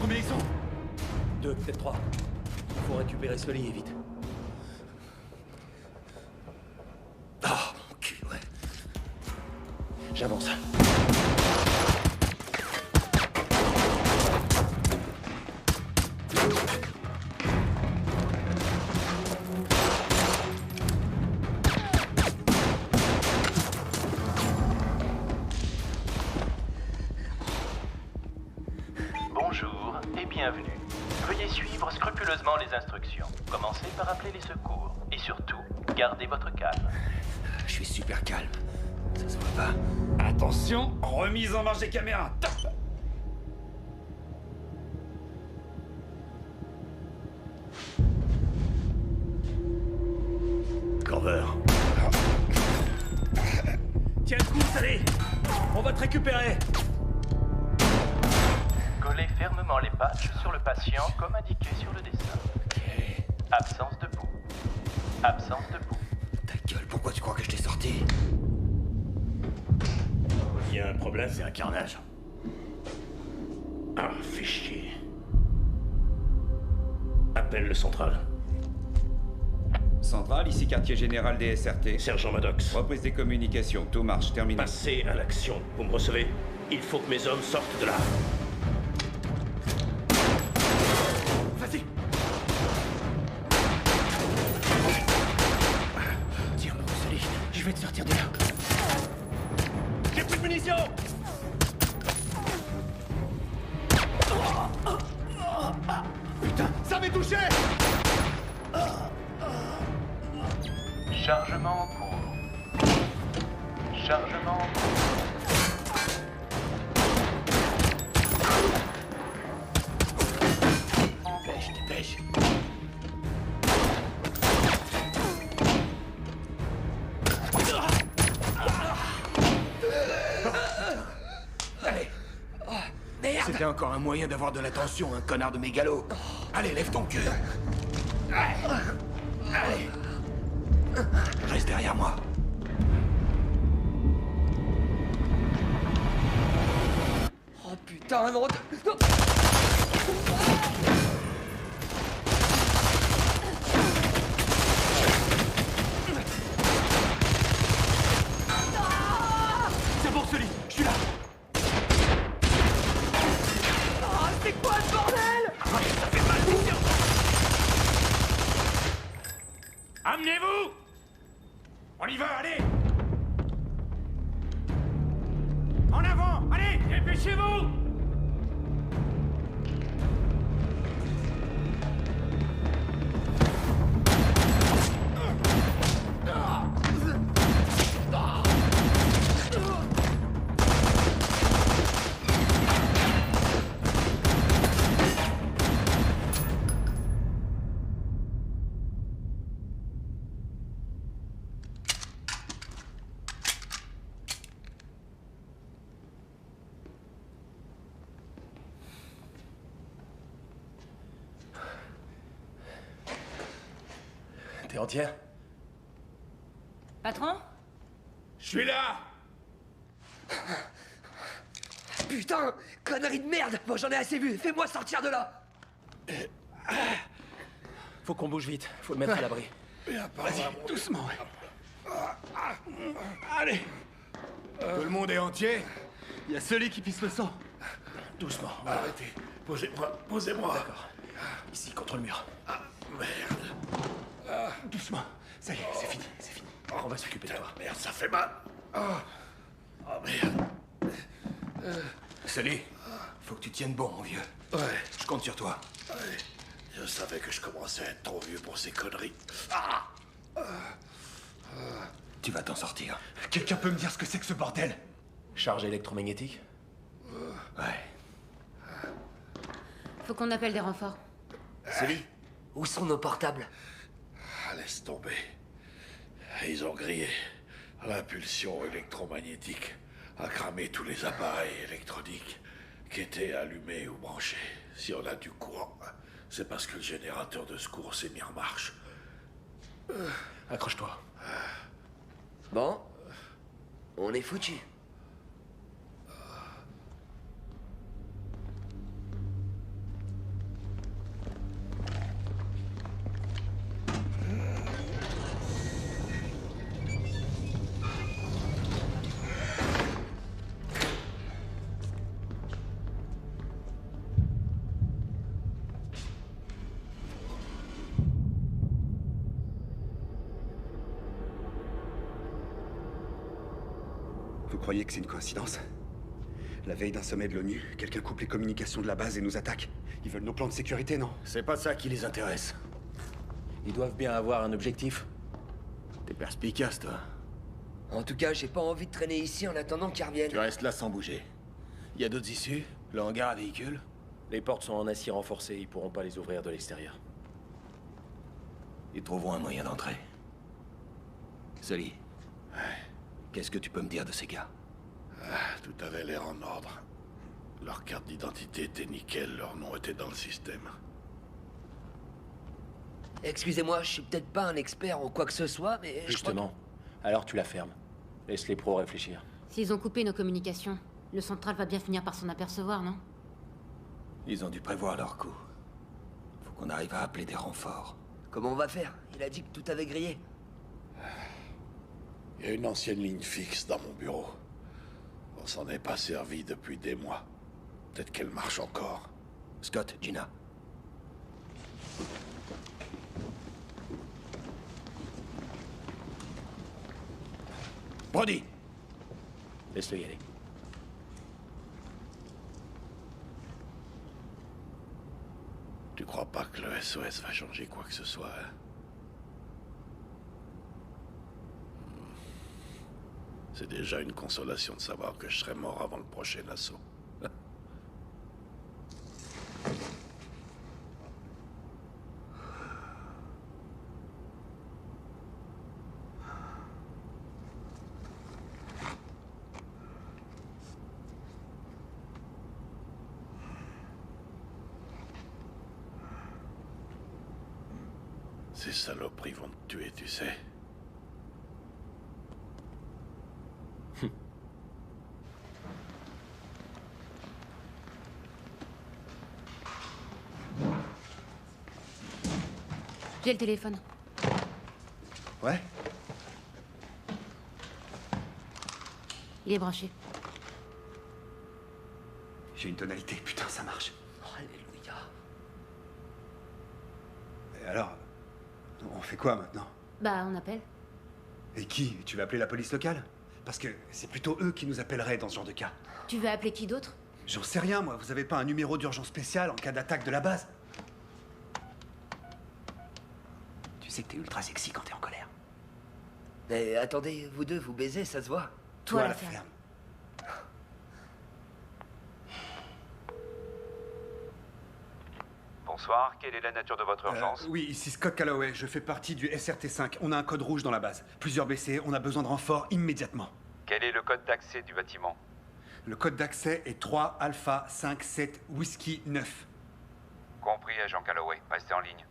Combien ils sont? 2, peut-être 3. Il faut récupérer Sully et vite. Ah, mon cul, ouais. J'avance. Bonjour et bienvenue. Veuillez suivre scrupuleusement les instructions. Commencez par appeler les secours. Et surtout, gardez votre calme. Je suis super calme. Ça se voit pas. Attention, remise en marche des caméras. Top! Corver. Tiens le coup, Sully. On va te récupérer. Collez fermement les patchs sur le patient comme indiqué sur le dessin. Absence de pouls. Absence de pouls. Ta gueule, pourquoi tu crois que je t'ai sorti? Il y a un problème, c'est un carnage. Ah, fais chier. Appelle le central. Centrale, ici quartier général des SRT. Sergent Maddox. Reprise des communications, tout marche, terminé. Passez à l'action. Vous me recevez? Il faut que mes hommes sortent de là. Vas-y. Tiens, Bruce Lee, je vais te sortir de là. J'ai plus de munitions. Putain, ça m'est touché. Chargement en cours. Chargement en cours. Dépêche, dépêche. Allez. Merde. C'était encore un moyen d'avoir de l'attention, un connard de mégalo. Allez, lève ton cul. Allez. Reste derrière moi. Oh putain, non. Non. C'est bon, Sully, je suis là. Oh, c'est quoi ce bordel? Ouais, ça fait mal, mission. Amenez-vous. On y va, allez. En avant, allez, dépêchez-vous. T'es entière? Patron? Je suis là. Putain, connerie de merde. Bon, j'en ai assez vu. Fais-moi sortir de là. Faut qu'on bouge vite. Faut le mettre à l'abri. Vas-y, doucement. Allez. Tout le monde est entier? Il y a celui qui pisse le sang. Doucement. Voilà. Arrêtez. Posez-moi, posez-moi. D'accord. Ici, contre le mur. Ah, merde. Doucement. Ça y est, c'est fini, c'est fini. On va s'occuper de toi. Merde, ça fait mal. Oh, merde. Sully, faut que tu tiennes bon, mon vieux. Ouais. Je compte sur toi. Ouais. Je savais que je commençais à être trop vieux pour ces conneries. Tu vas t'en sortir. Quelqu'un peut me dire ce que c'est que ce bordel? Charge électromagnétique? Ouais. Faut qu'on appelle des renforts. Sully, où sont nos portables? Laisse tomber. Ils ont grillé. L'impulsion électromagnétique a cramé tous les appareils électroniques qui étaient allumés ou branchés. Si on a du courant, c'est parce que le générateur de secours s'est mis en marche. Accroche-toi. Bon, on est foutu. Vous croyez que c'est une coïncidence? La veille d'un sommet de l'ONU, quelqu'un coupe les communications de la base et nous attaque. Ils veulent nos plans de sécurité, non? C'est pas ça qui les intéresse. Ils doivent bien avoir un objectif. T'es perspicace, toi. En tout cas, j'ai pas envie de traîner ici en attendant qu'ils reviennent. Tu restes là sans bouger. Il y a d'autres issues? Le hangar à véhicules? Les portes sont en acier renforcé, ils pourront pas les ouvrir de l'extérieur. Ils trouveront un moyen d'entrer. Sully. Qu'est-ce que tu peux me dire de ces gars? Tout avait l'air en ordre. Leur carte d'identité était nickel, leur nom était dans le système. Excusez-moi, je suis peut-être pas un expert en quoi que ce soit, mais... Justement. Alors tu la fermes. Laisse les pros réfléchir. S'ils ont coupé nos communications, le central va bien finir par s'en apercevoir, non? Ils ont dû prévoir leur coup. Faut qu'on arrive à appeler des renforts. Comment on va faire? Il a dit que tout avait grillé. Il y a une ancienne ligne fixe dans mon bureau. On s'en est pas servi depuis des mois. Peut-être qu'elle marche encore. Scott, Gina. Brody! Laisse-le y aller. Tu crois pas que le SOS va changer quoi que ce soit, hein? C'est déjà une consolation de savoir que je serai mort avant le prochain assaut. Ces saloperies vont te tuer, tu sais. J'ai le téléphone. Ouais? Il est branché. J'ai une tonalité, putain, ça marche. Alléluia. Et alors, on fait quoi maintenant? Bah, on appelle. Et qui? Tu vas appeler la police locale? Parce que c'est plutôt eux qui nous appelleraient dans ce genre de cas. Tu veux appeler qui d'autre? J'en sais rien, moi. Vous avez pas un numéro d'urgence spécial en cas d'attaque de la base? Tu sais que t'es ultra sexy quand t'es en colère. Mais attendez, vous deux, vous baisez, ça se voit. Toi, la ferme. Bonsoir, quelle est la nature de votre urgence? Oui, ici Scott Calloway, je fais partie du SRT-5. On a un code rouge dans la base. Plusieurs blessés, on a besoin de renforts immédiatement. Quel est le code d'accès du bâtiment? Le code d'accès est 3 Alpha 5 7 Whisky 9. Compris, agent Calloway. Restez en ligne.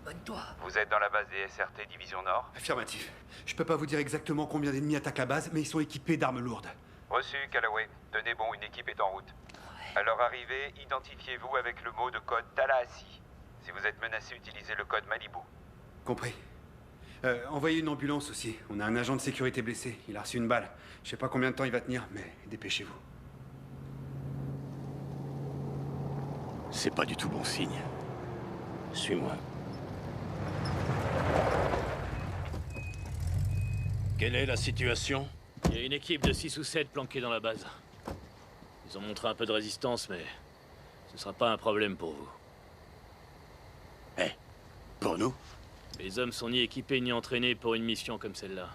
Bonne-toi. Vous êtes dans la base des SRT Division Nord? Affirmatif. Je peux pas vous dire exactement combien d'ennemis attaquent la base, mais ils sont équipés d'armes lourdes. Reçu, Calloway. Tenez bon, une équipe est en route. À leur arrivée, identifiez-vous avec le mot de code Tallahassee. Si vous êtes menacé, utilisez le code Malibu. Compris. Envoyez une ambulance aussi. On a un agent de sécurité blessé. Il a reçu une balle. Je sais pas combien de temps il va tenir, mais dépêchez-vous. C'est pas du tout bon signe. Suis-moi. Quelle est la situation? Il y a une équipe de 6 ou 7 planquée dans la base. Ils ont montré un peu de résistance, mais ce sera pas un problème pour vous. Pour nous? Les hommes sont ni équipés ni entraînés pour une mission comme celle-là.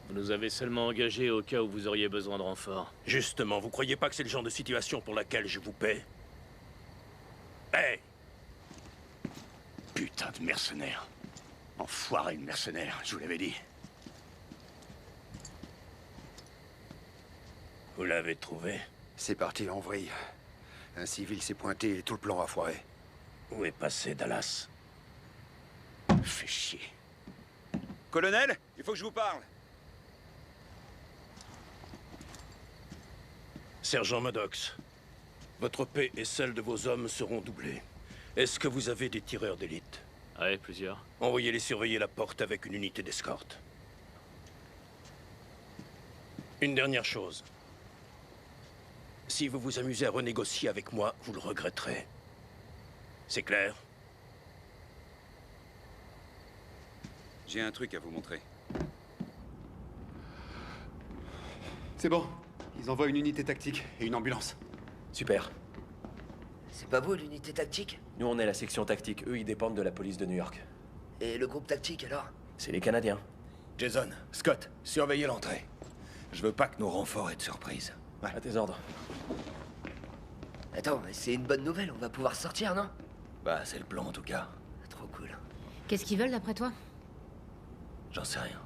Vous nous avez seulement engagés au cas où vous auriez besoin de renfort. Justement, vous croyez pas que c'est le genre de situation pour laquelle je vous paie? Putain de mercenaire. Enfoiré de mercenaire, je vous l'avais dit. Vous l'avez trouvé? C'est parti en vrille. Un civil s'est pointé et tout le plan a foiré. Où est passé Dallas? Fais chier. Colonel, il faut que je vous parle. Sergent Maddox, votre paix et celle de vos hommes seront doublées. Est-ce que vous avez des tireurs d'élite? Ouais, plusieurs. Envoyez-les surveiller la porte avec une unité d'escorte. Une dernière chose. Si vous vous amusez à renégocier avec moi, vous le regretterez. C'est clair? J'ai un truc à vous montrer. C'est bon. Ils envoient une unité tactique et une ambulance. Super. C'est pas vous, l'unité tactique? Nous, on est la section tactique. Eux, ils dépendent de la police de New York. Et le groupe tactique, alors? C'est les Canadiens. Jason, Scott, surveillez l'entrée. Je veux pas que nos renforts aient de surprise. Ouais. À tes ordres. Attends, mais c'est une bonne nouvelle, on va pouvoir sortir, non? Bah, c'est le plan en tout cas. Trop cool. Qu'est-ce qu'ils veulent d'après toi? J'en sais rien.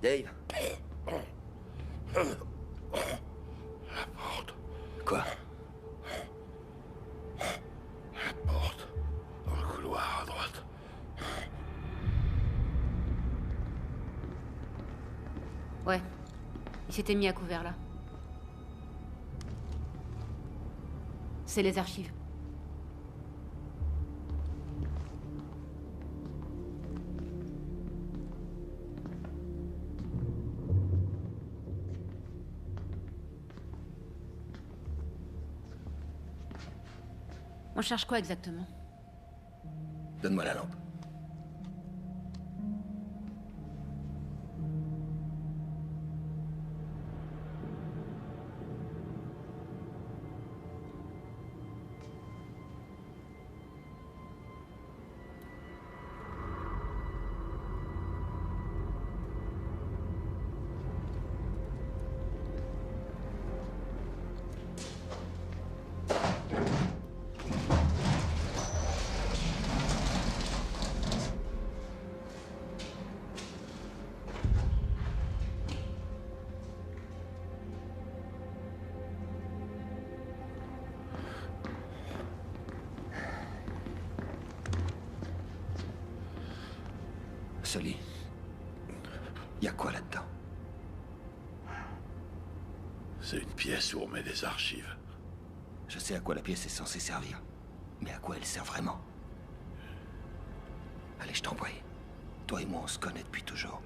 Dave. La porte. Quoi? La porte. Dans le couloir à droite. Ouais. Ils s'étaient mis à couvert là. C'est les archives. On cherche quoi exactement? Donne-moi la lampe. Sully, y a quoi là-dedans? C'est une pièce où on met des archives. Je sais à quoi la pièce est censée servir. Mais à quoi elle sert vraiment? Allez, je t'en prie. Toi et moi, on se connaît depuis toujours.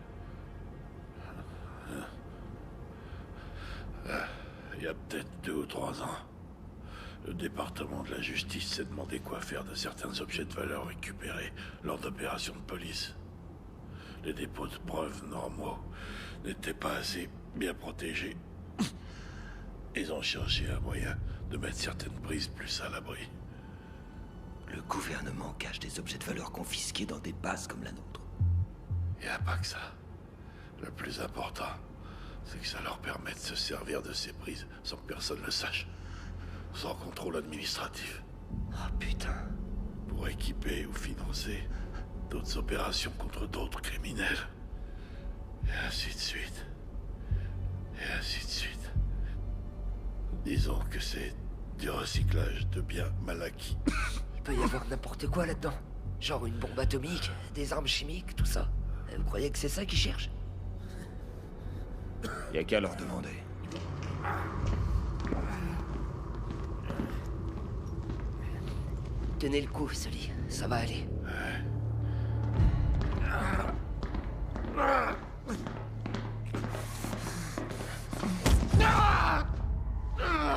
Il y a peut-être 2 ou 3 ans, le département de la justice s'est demandé quoi faire de certains objets de valeur récupérés lors d'opérations de police. Les dépôts de preuves normaux n'étaient pas assez bien protégés. Ils ont cherché un moyen de mettre certaines prises plus à l'abri. Le gouvernement cache des objets de valeur confisqués dans des bases comme la nôtre. Il n'y a pas que ça. Le plus important, c'est que ça leur permet de se servir de ces prises sans que personne le sache. Sans contrôle administratif. Ah putain. Pour équiper ou financer d'autres opérations contre d'autres criminels. Et ainsi de suite. Et ainsi de suite. Disons que c'est du recyclage de biens mal acquis. Il peut y avoir n'importe quoi là-dedans. Genre une bombe atomique, des armes chimiques, tout ça. Vous croyez que c'est ça qu'ils cherchent? Y a qu'à leur demander. Tenez le coup, Sully. Ça va aller.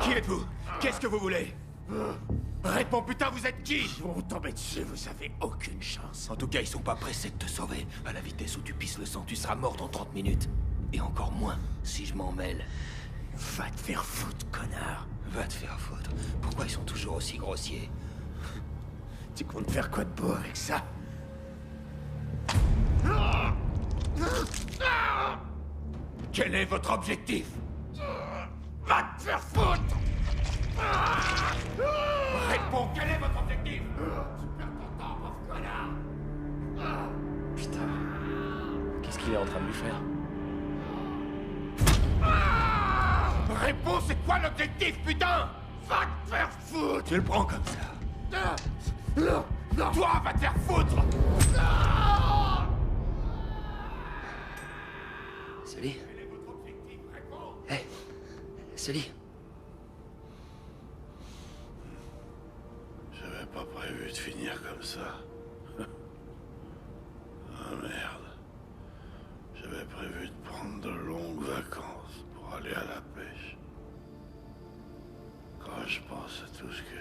Qui êtes-vous? Qu'est-ce que vous voulez? Réponds, putain, vous êtes qui? Ils vont tomber dessus, vous avez aucune chance. En tout cas, ils sont pas pressés de te sauver. À la vitesse où tu pisses le sang, tu seras mort dans 30 minutes. Et encore moins si je m'en mêle. Va te faire foutre, connard. Va te faire foutre. Pourquoi ils sont toujours aussi grossiers? Tu comptes faire quoi de beau avec ça? Quel est votre objectif? Va te faire foutre! Réponds, quel est votre objectif? Tu perds ton temps, pauvre connard! Putain. Qu'est-ce qu'il est en train de lui faire? Réponds, c'est quoi l'objectif, putain? Va te faire foutre! Tu le prends comme ça. Non! Toi, va te faire foutre! Sully? Hé, Sully? J'avais pas prévu de finir comme ça. Ah merde. J'avais prévu de prendre de longues vacances pour aller à la pêche. Quand je pense à tout ce que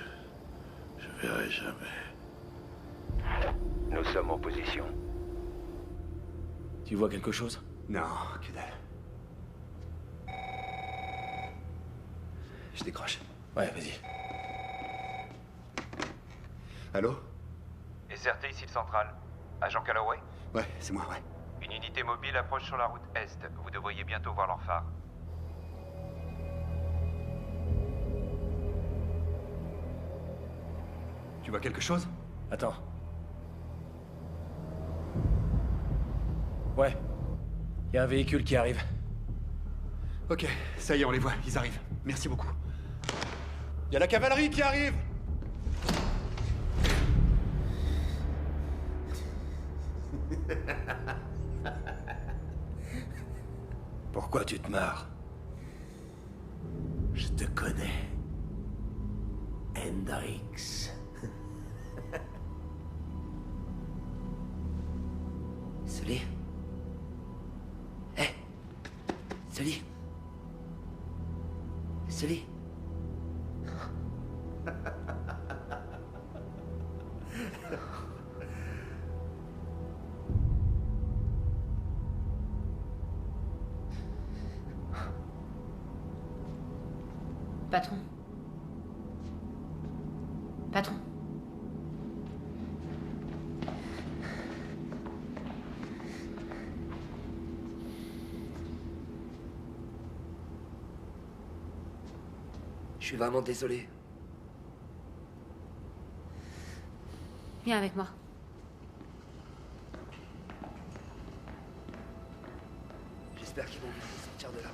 je verrai jamais. Nous sommes en position. Tu vois quelque chose? Non, que dalle. Je décroche. Ouais, vas-y. Allô? SRT ici le central. Agent Calloway? Ouais, c'est moi, ouais. Une unité mobile approche sur la route Est. Vous devriez bientôt voir leur phare. Tu vois quelque chose? Attends. Ouais. Il y a un véhicule qui arrive. Ok, ça y est, on les voit, ils arrivent. Merci beaucoup. Il y a la cavalerie qui arrive! Pourquoi tu te marres? Je te connais. Hendrix. Sully? Hé! Sully? Sully? Patron. Patron. Je suis vraiment désolé. Viens avec moi. J'espère qu'ils vont vite sortir de là.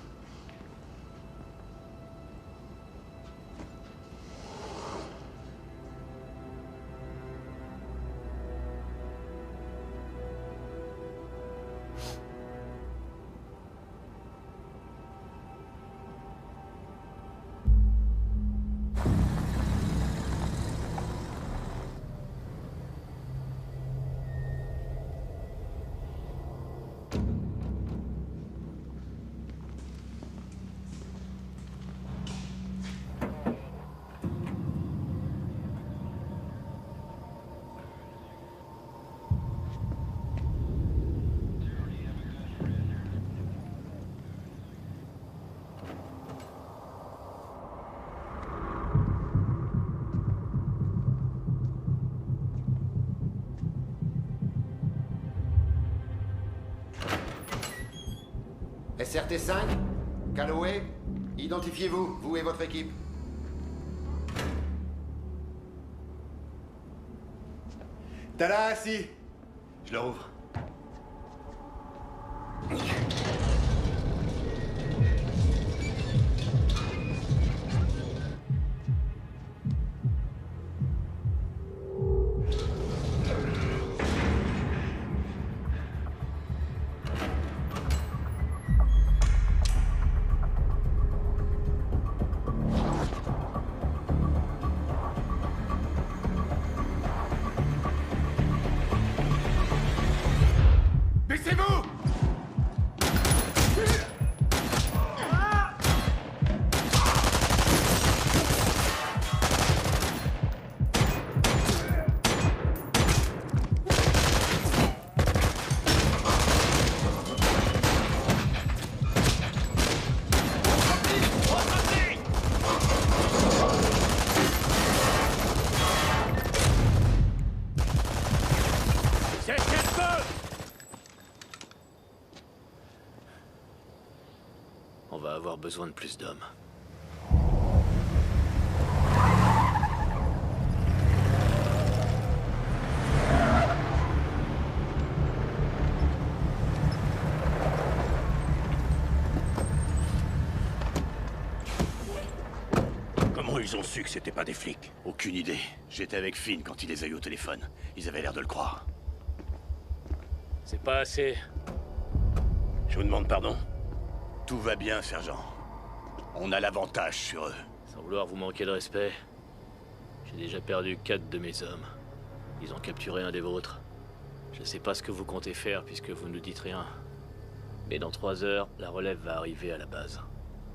SRT-5, Calloway, identifiez-vous, vous et votre équipe. Tallahassee. Je le rouvre. Baissez-vous! On va avoir besoin de plus d'hommes. Comment ils ont su que c'était pas des flics? Aucune idée. J'étais avec Finn quand il les a eu au téléphone. Ils avaient l'air de le croire. C'est pas assez. Je vous demande pardon? Tout va bien, sergent. On a l'avantage sur eux. Sans vouloir vous manquer de respect, j'ai déjà perdu 4 de mes hommes. Ils ont capturé un des vôtres. Je sais pas ce que vous comptez faire puisque vous ne nous dites rien. Mais dans 3 heures, la relève va arriver à la base.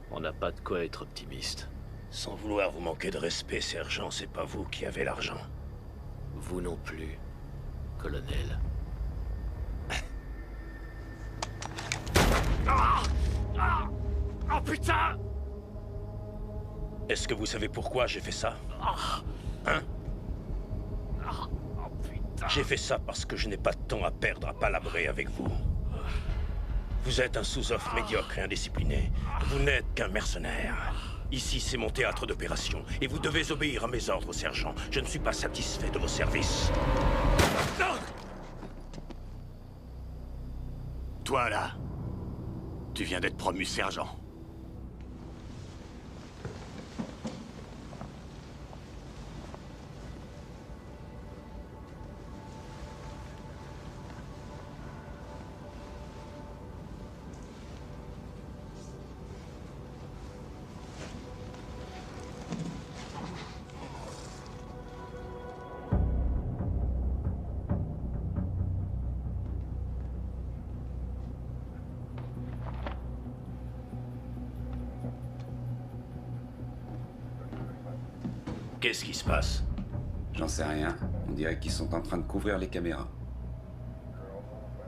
On n'a pas de quoi être optimiste. Sans vouloir vous manquer de respect, sergent, c'est pas vous qui avez l'argent. Vous non plus, colonel. Oh putain! Est-ce que vous savez pourquoi j'ai fait ça? Hein? J'ai fait ça parce que je n'ai pas de temps à perdre à palabrer avec vous. Vous êtes un sous-off médiocre et indiscipliné. Vous n'êtes qu'un mercenaire. Ici, c'est mon théâtre d'opération, et vous devez obéir à mes ordres, sergent. Je ne suis pas satisfait de vos services. Toi, là, tu viens d'être promu sergent. Qu'est-ce qui se passe? J'en sais rien. On dirait qu'ils sont en train de couvrir les caméras.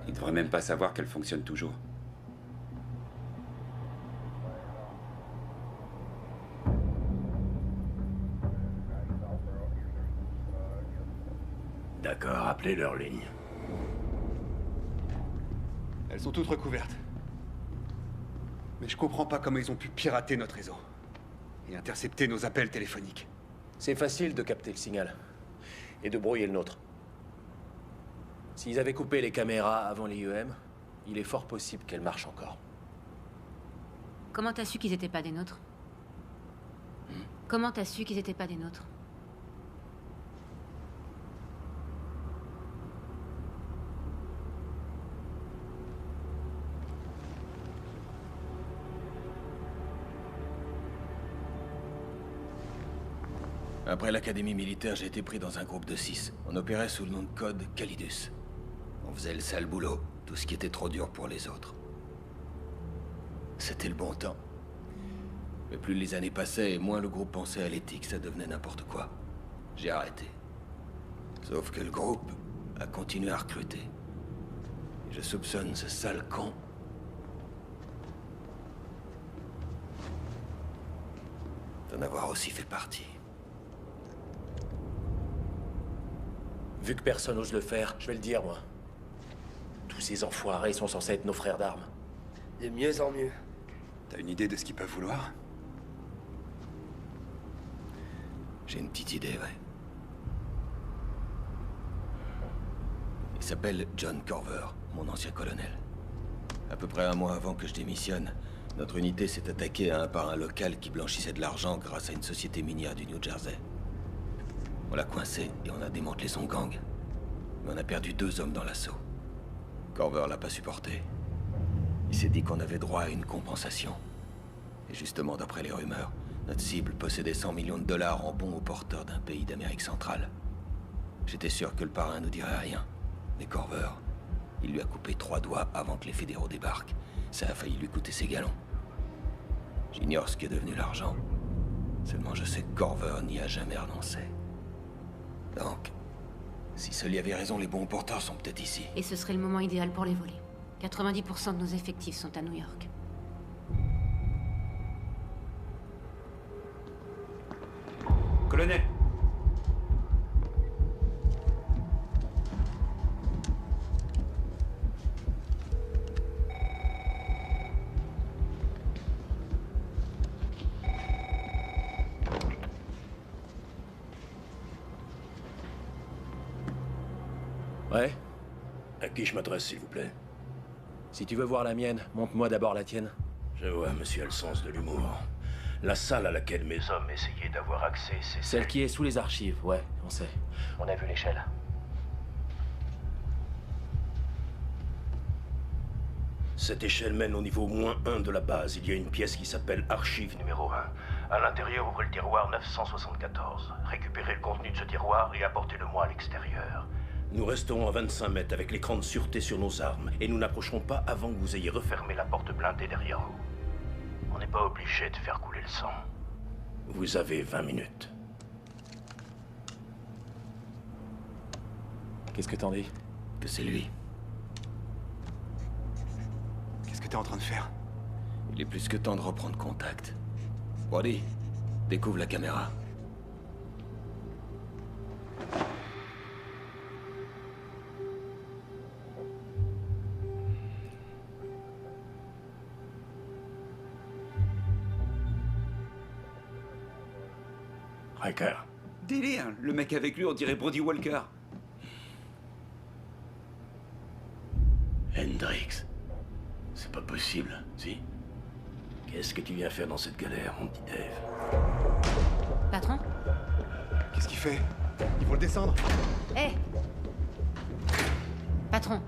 Ils devraient même pas savoir qu'elles fonctionnent toujours. D'accord, appelez leur ligne. Elles sont toutes recouvertes. Mais je comprends pas comment ils ont pu pirater notre réseau. Et intercepter nos appels téléphoniques. C'est facile de capter le signal. Et de brouiller le nôtre. S'ils avaient coupé les caméras avant l'IEM, il est fort possible qu'elles marchent encore. Comment t'as su qu'ils étaient pas des nôtres? Comment t'as su qu'ils étaient pas des nôtres? Après l'académie militaire, j'ai été pris dans un groupe de 6. On opérait sous le nom de code Calidus. On faisait le sale boulot, tout ce qui était trop dur pour les autres. C'était le bon temps. Mais plus les années passaient et moins le groupe pensait à l'éthique, ça devenait n'importe quoi. J'ai arrêté. Sauf que le groupe a continué à recruter. Et je soupçonne ce sale con d'en avoir aussi fait partie. Vu que personne n'ose le faire, je vais le dire, moi. Tous ces enfoirés sont censés être nos frères d'armes. De mieux en mieux. T'as une idée de ce qu'ils peuvent vouloir? J'ai une petite idée, ouais. Il s'appelle John Corver, mon ancien colonel. À peu près un mois avant que je démissionne, notre unité s'est attaquée à un parrain local qui blanchissait de l'argent grâce à une société minière du New Jersey. On l'a coincé et on a démantelé son gang. Mais on a perdu 2 hommes dans l'assaut. Corver l'a pas supporté. Il s'est dit qu'on avait droit à une compensation. Et justement, d'après les rumeurs, notre cible possédait 100 millions de dollars en bons aux porteurs d'un pays d'Amérique centrale. J'étais sûr que le parrain nous dirait rien. Mais Corver, il lui a coupé 3 doigts avant que les fédéraux débarquent. Ça a failli lui coûter ses galons. J'ignore ce qui est devenu l'argent. Seulement je sais que Corver n'y a jamais renoncé. Donc, si Sully avait raison, les bons porteurs sont peut-être ici. Et ce serait le moment idéal pour les voler. 90% de nos effectifs sont à New York. Colonel! Ouais? À qui je m'adresse, s'il vous plaît? Si tu veux voir la mienne, montre-moi d'abord la tienne. Je vois, monsieur a le sens de l'humour. La salle à laquelle mes hommes essayaient d'avoir accès, c'est Celle qui est sous les archives, ouais, on sait. On a vu l'échelle. Cette échelle mène au niveau -1 de la base. Il y a une pièce qui s'appelle Archive numéro 1. À l'intérieur, ouvrez le tiroir 974. Récupérez le contenu de ce tiroir et apportez-le-moi à l'extérieur. Nous resterons à 25 mètres avec l'écran de sûreté sur nos armes. Et nous n'approcherons pas avant que vous ayez refermé la porte blindée derrière vous. On n'est pas obligé de faire couler le sang. Vous avez 20 minutes. Qu'est-ce que t'en dis? Que c'est lui. Qu'est-ce que t'es en train de faire? Il est plus que temps de reprendre contact. Brody, découvre la caméra. Riker. Délire, le mec avec lui, on dirait Brody Walker. Hendrix. C'est pas possible, si? Qu'est-ce que tu viens faire dans cette galère, mon petit Dave? Patron? Qu'est-ce qu'il fait? Il faut le descendre? Hé! Patron,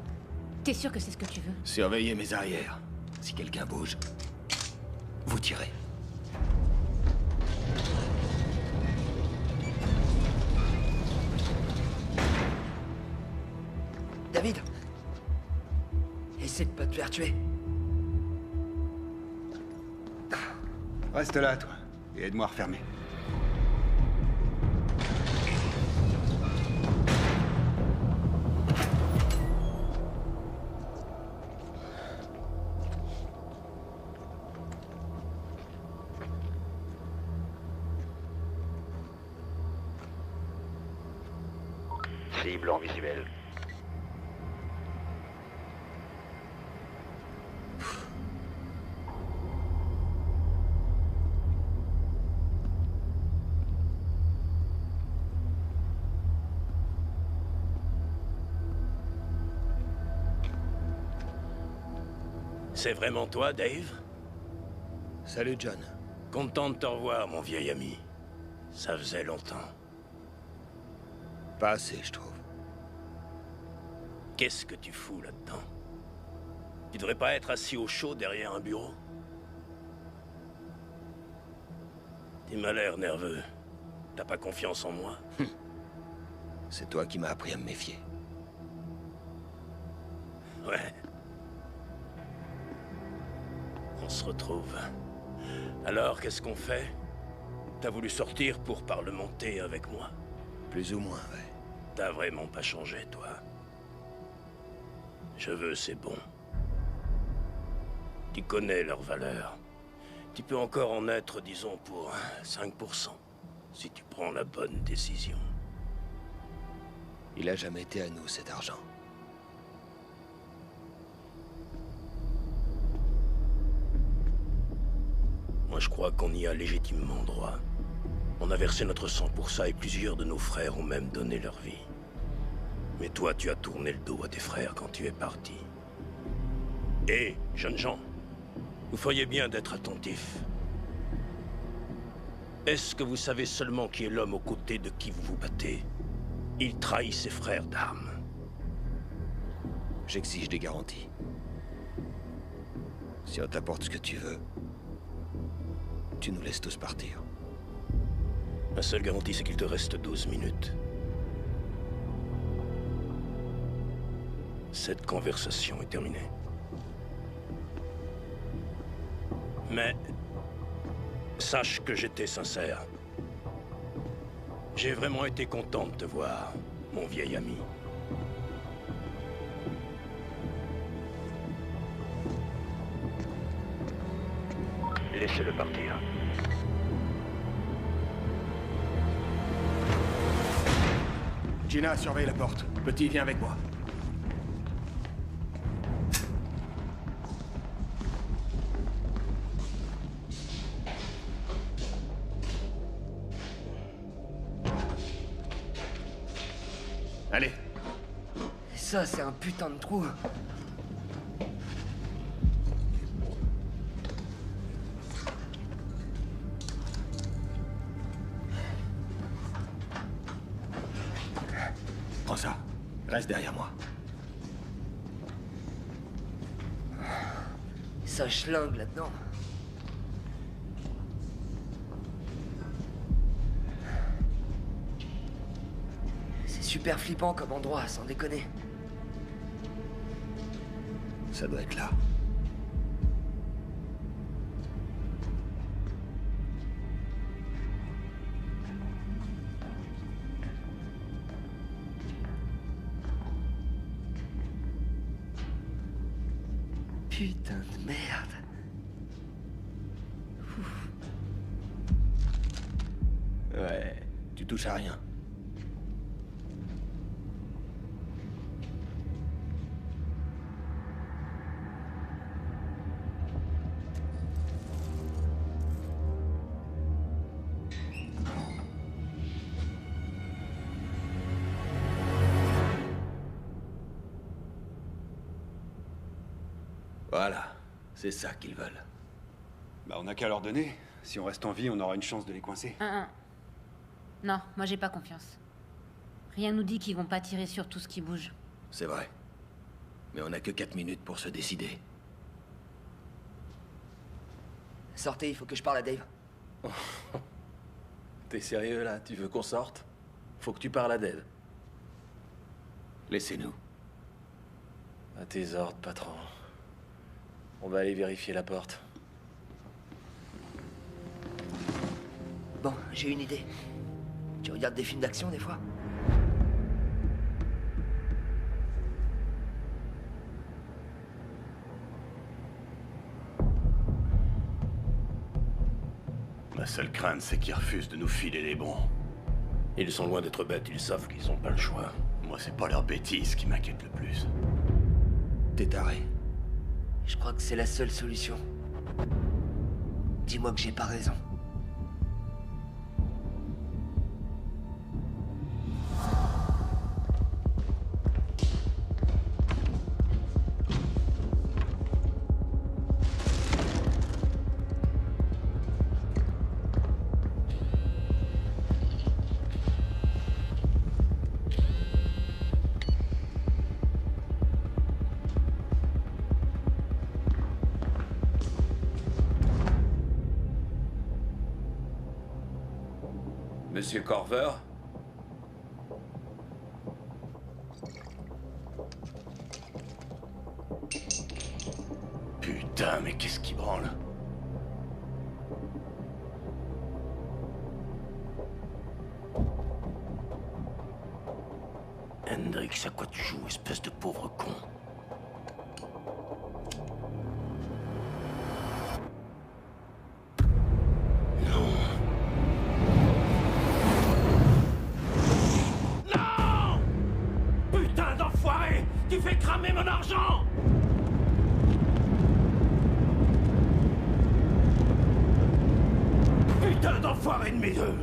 t'es sûr que c'est ce que tu veux? Surveillez mes arrières. Si quelqu'un bouge, vous tirez. David! Essaie de pas te faire tuer. Reste là, toi, et aide-moi à refermer. Cible en visuel. C'est vraiment toi, Dave? Salut, John. Content de te revoir, mon vieil ami. Ça faisait longtemps. Pas assez, je trouve. Qu'est-ce que tu fous là-dedans? Tu devrais pas être assis au chaud derrière un bureau? Tu m'as l'air nerveux. T'as pas confiance en moi? C'est toi qui m'as appris à me méfier. Ouais. On se retrouve. Alors, qu'est-ce qu'on fait? T'as voulu sortir pour parlementer avec moi? Plus ou moins, ouais. T'as vraiment pas changé, toi. Je veux, c'est bon. Tu connais leur valeur. Tu peux encore en être, disons, pour 5%, si tu prends la bonne décision. Il a jamais été à nous, cet argent. Moi, je crois qu'on y a légitimement droit. On a versé notre sang pour ça et plusieurs de nos frères ont même donné leur vie. Mais toi, tu as tourné le dos à tes frères quand tu es parti. Et, jeunes gens, vous feriez bien d'être attentifs. Est-ce que vous savez seulement qui est l'homme aux côtés de qui vous vous battez? Il trahit ses frères d'armes. J'exige des garanties. Si on t'apporte ce que tu veux, tu nous laisses tous partir. La seule garantie, c'est qu'il te reste 12 minutes. Cette conversation est terminée. Mais sache que j'étais sincère. J'ai vraiment été content de te voir, mon vieil ami. Laissez-le partir. Gina, surveille la porte. Petit, viens avec moi. Allez. Ça, c'est un putain de trou. Prends ça. Reste derrière moi. Ça schlingue là-dedans. C'est super flippant comme endroit, sans déconner. Ça doit être là. Putain de merde. Ouais, tu touches à rien. Voilà, c'est ça qu'ils veulent. Bah on n'a qu'à leur donner. Si on reste en vie, on aura une chance de les coincer. Non, moi j'ai pas confiance. Rien nous dit qu'ils vont pas tirer sur tout ce qui bouge. C'est vrai. Mais on n'a que 4 minutes pour se décider. Sortez, il faut que je parle à Dave. T'es sérieux là? Tu veux qu'on sorte? Faut que tu parles à Dave. Laissez-nous. À tes ordres, patron. On va aller vérifier la porte. Bon, j'ai une idée. Tu regardes des films d'action des fois? Ma seule crainte, c'est qu'ils refusent de nous filer les bons. Ils sont loin d'être bêtes, ils savent qu'ils n'ont pas le choix. moi, c'est pas leur bêtise qui m'inquiète le plus. T'es taré. Je crois que c'est la seule solution. Dis-moi que j'ai pas raison. Monsieur Corver? Putain, mais qu'est-ce qui branle? Hendrix, à quoi tu joues, espèce de pauvre con? Tu fais cramer mon argent! Putain d'enfoiré de mes deux!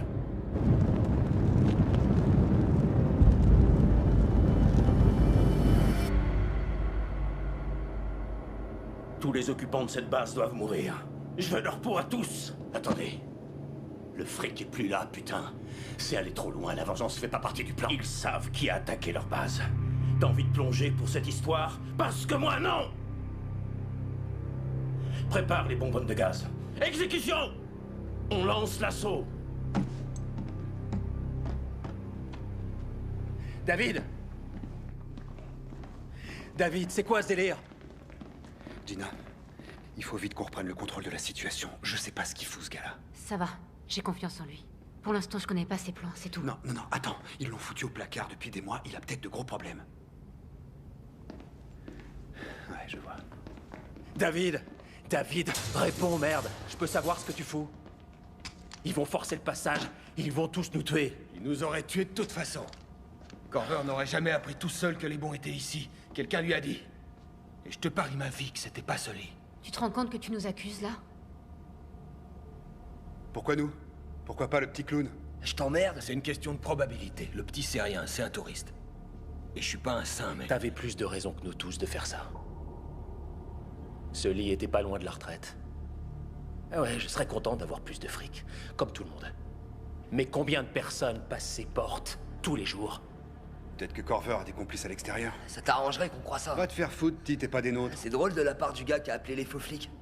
Tous les occupants de cette base doivent mourir. Je veux leur peau à tous! Attendez. Le fric est plus là, putain. C'est aller trop loin, la vengeance fait pas partie du plan. Ils savent qui a attaqué leur base. T'as envie de plonger pour cette histoire? Parce que moi, non! Prépare les bonbonnes de gaz. Exécution! On lance l'assaut. David! David, c'est quoi ce délire? Gina, il faut vite qu'on reprenne le contrôle de la situation. Je sais pas ce qu'il fout, ce gars-là. Ça va, j'ai confiance en lui. Pour l'instant, je connais pas ses plans, c'est tout. Non, attends. Ils l'ont foutu au placard depuis des mois. Il a peut-être de gros problèmes. Ouais, je vois. David! David, réponds, merde! Je peux savoir ce que tu fous? Ils vont forcer le passage, ils vont tous nous tuer. Ils nous auraient tués de toute façon. Corver n'aurait jamais appris tout seul que les bons étaient ici. Quelqu'un lui a dit. Et je te parie ma vie que c'était pas Sully. Tu te rends compte que tu nous accuses, là? Pourquoi nous? Pourquoi pas le petit clown? Je t'emmerde. C'est une question de probabilité. Le petit c'est rien, c'est un touriste. Et je suis pas un saint, mais... T'avais plus de raisons que nous tous de faire ça. Sully était pas loin de la retraite. Ah ouais, je serais content d'avoir plus de fric, comme tout le monde. Mais combien de personnes passent ces portes, tous les jours? Peut-être que Corver a des complices à l'extérieur. Ça t'arrangerait qu'on croie ça. Va te faire foutre, t'es pas des nôtres. C'est drôle de la part du gars qui a appelé les faux flics.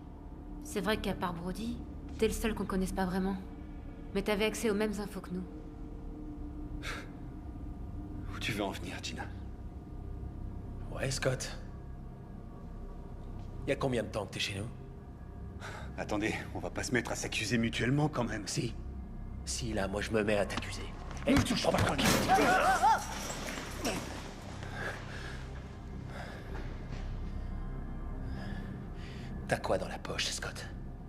C'est vrai qu'à part Brody, t'es le seul qu'on connaisse pas vraiment. Mais t'avais accès aux mêmes infos que nous. Où tu veux en venir, Gina? Ouais, Scott. Y a combien de temps que t'es chez nous? Attendez, on va pas se mettre à s'accuser mutuellement quand même. Si. Si, là, moi je me mets à t'accuser. Et tu touches pas tranquille. T'as quoi dans la poche, Scott?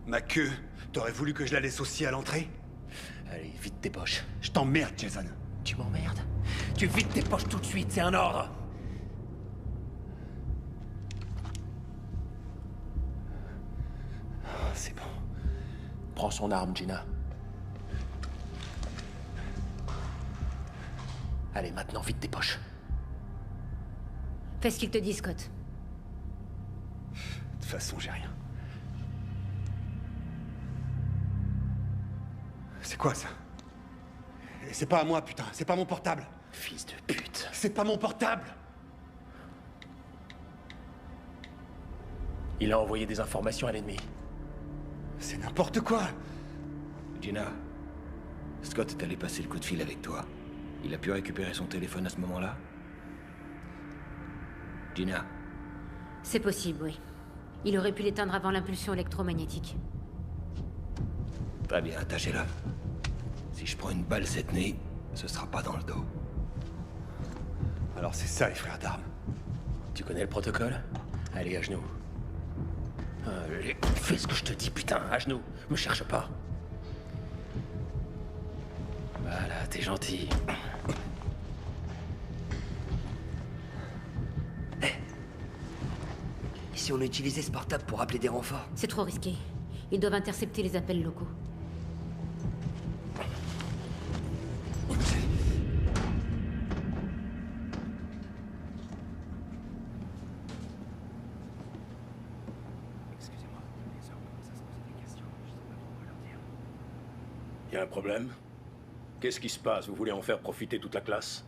Ma queue. T'aurais voulu que je la laisse aussi à l'entrée? Allez, vide tes poches. Je t'emmerde, Jason. Tu m'emmerdes? Tu vides tes poches tout de suite, c'est un ordre. C'est bon. Prends son arme, Gina. Allez, maintenant, vide tes poches. Fais ce qu'il te dit, Scott. De toute façon, j'ai rien. C'est quoi, ça? C'est pas à moi, putain. C'est pas mon portable. Fils de pute. C'est pas mon portable. Il a envoyé des informations à l'ennemi. C'est n'importe quoi. Gina, Scott est allé passer le coup de fil avec toi. Il a pu récupérer son téléphone à ce moment-là? Gina? C'est possible, oui. Il aurait pu l'éteindre avant l'impulsion électromagnétique. Très bien, attachez-le. Si je prends une balle cette nuit, ce sera pas dans le dos. Alors c'est ça, les frères d'armes. Tu connais le protocole? Allez, à genoux. Allez, fais ce que je te dis, putain, à genoux. Me cherche pas. Voilà, t'es gentil. si on utilisait ce portable pour appeler des renforts? C'est trop risqué. Ils doivent intercepter les appels locaux. Y a un problème? Qu'est-ce qui se passe? Vous voulez en faire profiter toute la classe?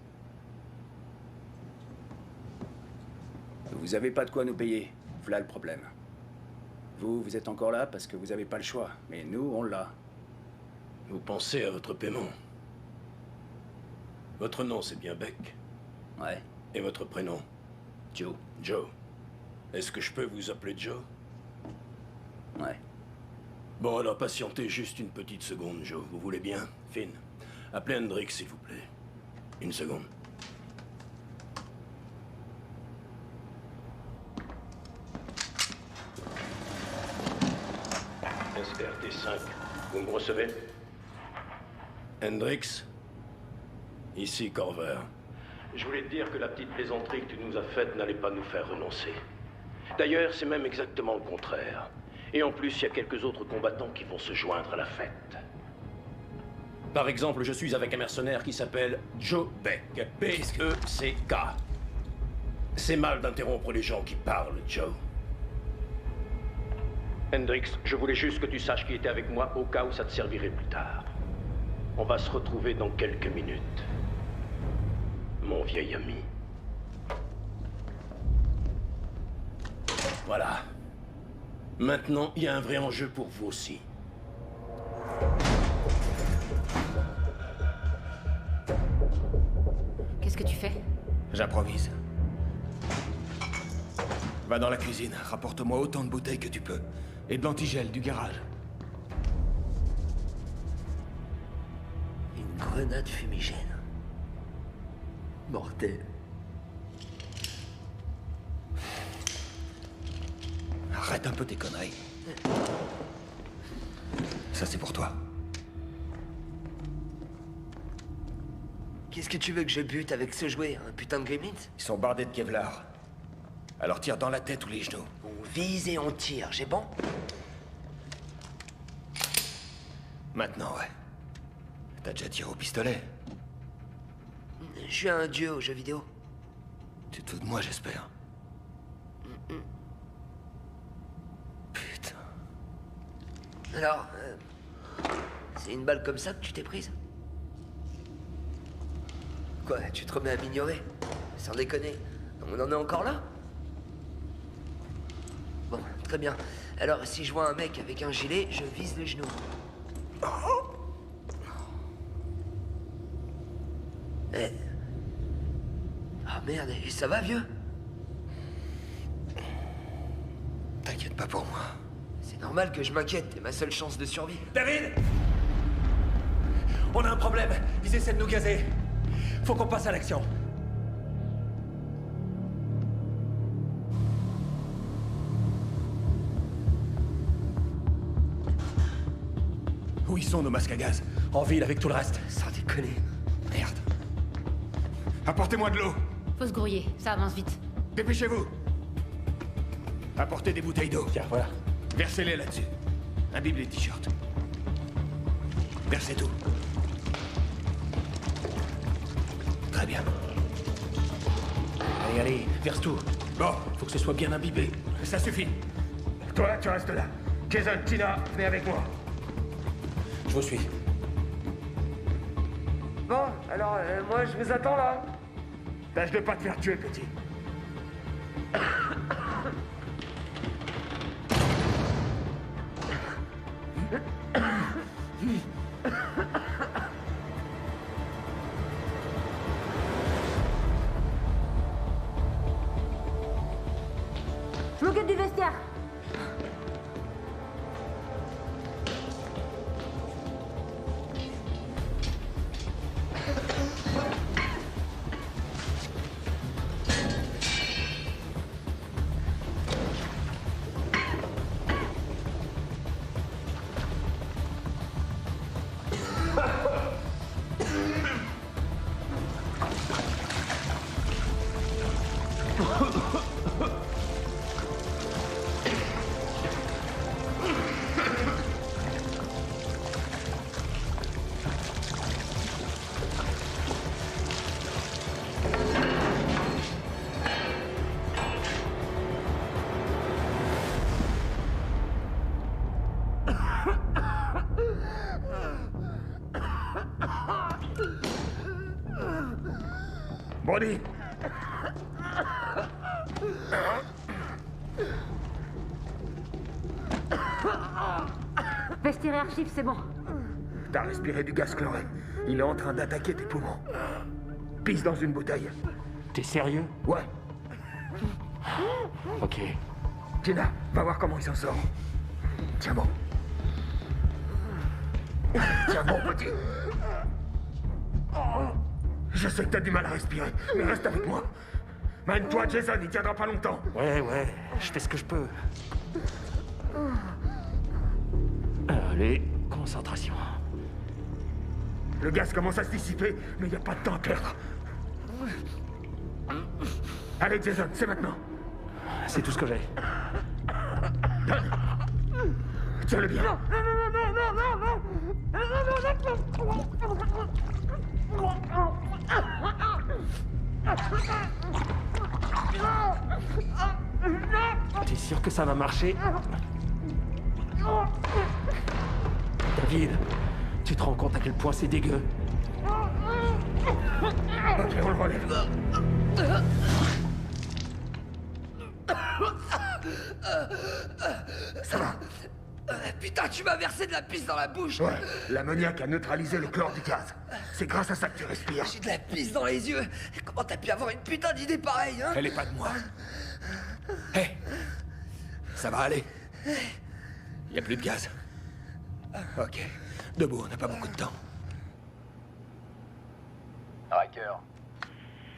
Vous avez pas de quoi nous payer. Voilà le problème. Vous êtes encore là parce que vous avez pas le choix. Mais nous, on l'a. Vous pensez à votre paiement. Votre nom, c'est bien Beck? Ouais. Et votre prénom? Joe. Joe. Est-ce que je peux vous appeler Joe? Ouais. Bon, alors patientez juste une petite seconde, Joe. Vous voulez bien? Finn, appelez Hendrix, s'il vous plaît. Une seconde. SRT5, vous me recevez? Hendrix? Ici, Corver. Je voulais te dire que la petite plaisanterie que tu nous as faite n'allait pas nous faire renoncer. D'ailleurs, c'est même exactement le contraire. Et en plus, il y a quelques autres combattants qui vont se joindre à la fête. Par exemple, je suis avec un mercenaire qui s'appelle Joe Beck. B-E-C-K. C'est mal d'interrompre les gens qui parlent, Joe. Hendrix, je voulais juste que tu saches qui était avec moi au cas où ça te servirait plus tard. On va se retrouver dans quelques minutes. Mon vieil ami. Voilà. Maintenant, il y a un vrai enjeu pour vous aussi. Qu'est-ce que tu fais? J'improvise. Va dans la cuisine, rapporte-moi autant de bouteilles que tu peux. Et de l'antigel du garage. Une grenade fumigène. Mortel. Arrête un peu tes conneries. Ça, c'est pour toi. Qu'est-ce que tu veux que je bute avec ce jouet? Un putain de gremlins? Ils sont bardés de Kevlar. Alors tire dans la tête ou les genoux. On vise et on tire, j'ai bon? Maintenant, ouais. T'as déjà tiré au pistolet? Je suis un dieu aux jeux vidéo. Tu te fous de moi, j'espère. Alors, c'est une balle comme ça que tu t'es prise? Quoi, tu te remets à m'ignorer? Sans déconner, on en est encore là? Bon, très bien. Alors, si je vois un mec avec un gilet, je vise le genou. Eh. Ah merde, et ça va, vieux? T'inquiète pas pour moi. C'est normal que je m'inquiète, t'es ma seule chance de survie. David! On a un problème. Ils essaient de nous gazer. Faut qu'on passe à l'action. Où ils sont, nos masques à gaz? En ville avec tout le reste. Sans déconner. Merde. Apportez-moi de l'eau. Faut se grouiller, ça avance vite. Dépêchez-vous. Apportez des bouteilles d'eau. Tiens, voilà. Versez-les là-dessus. Imbibe les t-shirts. Versez tout. Très bien. Allez, allez, verse tout. Bon. Faut que ce soit bien imbibé. Ça suffit. Toi, tu restes là. Jason, Tina, venez avec moi. Je vous suis. Bon, alors, moi, je vous attends là. Tâche de pas te faire tuer, petit. Je m'occupe du vestiaire. Brody! Vestiaire et archives, c'est bon. T'as respiré du gaz chloré. Il est en train d'attaquer tes poumons. Pisse dans une bouteille. T'es sérieux? Ouais. Ok. Jenna, va voir comment il s'en sort. Tiens bon. Tiens bon, petit. Je sais que t'as du mal à respirer, mais reste avec moi. Mène-toi, Jason, il tiendra pas longtemps. Ouais, je fais ce que je peux. Allez, concentration. Le gaz commence à se dissiper, mais il n'y a pas de temps à perdre. Allez, Jason, c'est maintenant. C'est tout ce que j'ai. Tiens-le bien. T'es sûr que ça va marcher? David, tu te rends compte à quel point c'est dégueu? Ok, on le relève. Ça va. Putain, tu m'as versé de la pisse dans la bouche. Ouais, l'ammoniac a neutralisé le chlore du gaz. C'est grâce à ça que tu respires. J'ai de la pisse dans les yeux. Comment t'as pu avoir une putain d'idée pareille, hein? Elle est pas de moi. Hé, ça va aller. Il y a plus de gaz. Ok, debout, on n'a pas beaucoup de temps. Riker,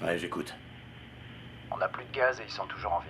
Ouais, j'écoute. on n'a plus de gaz et ils sont toujours en vie.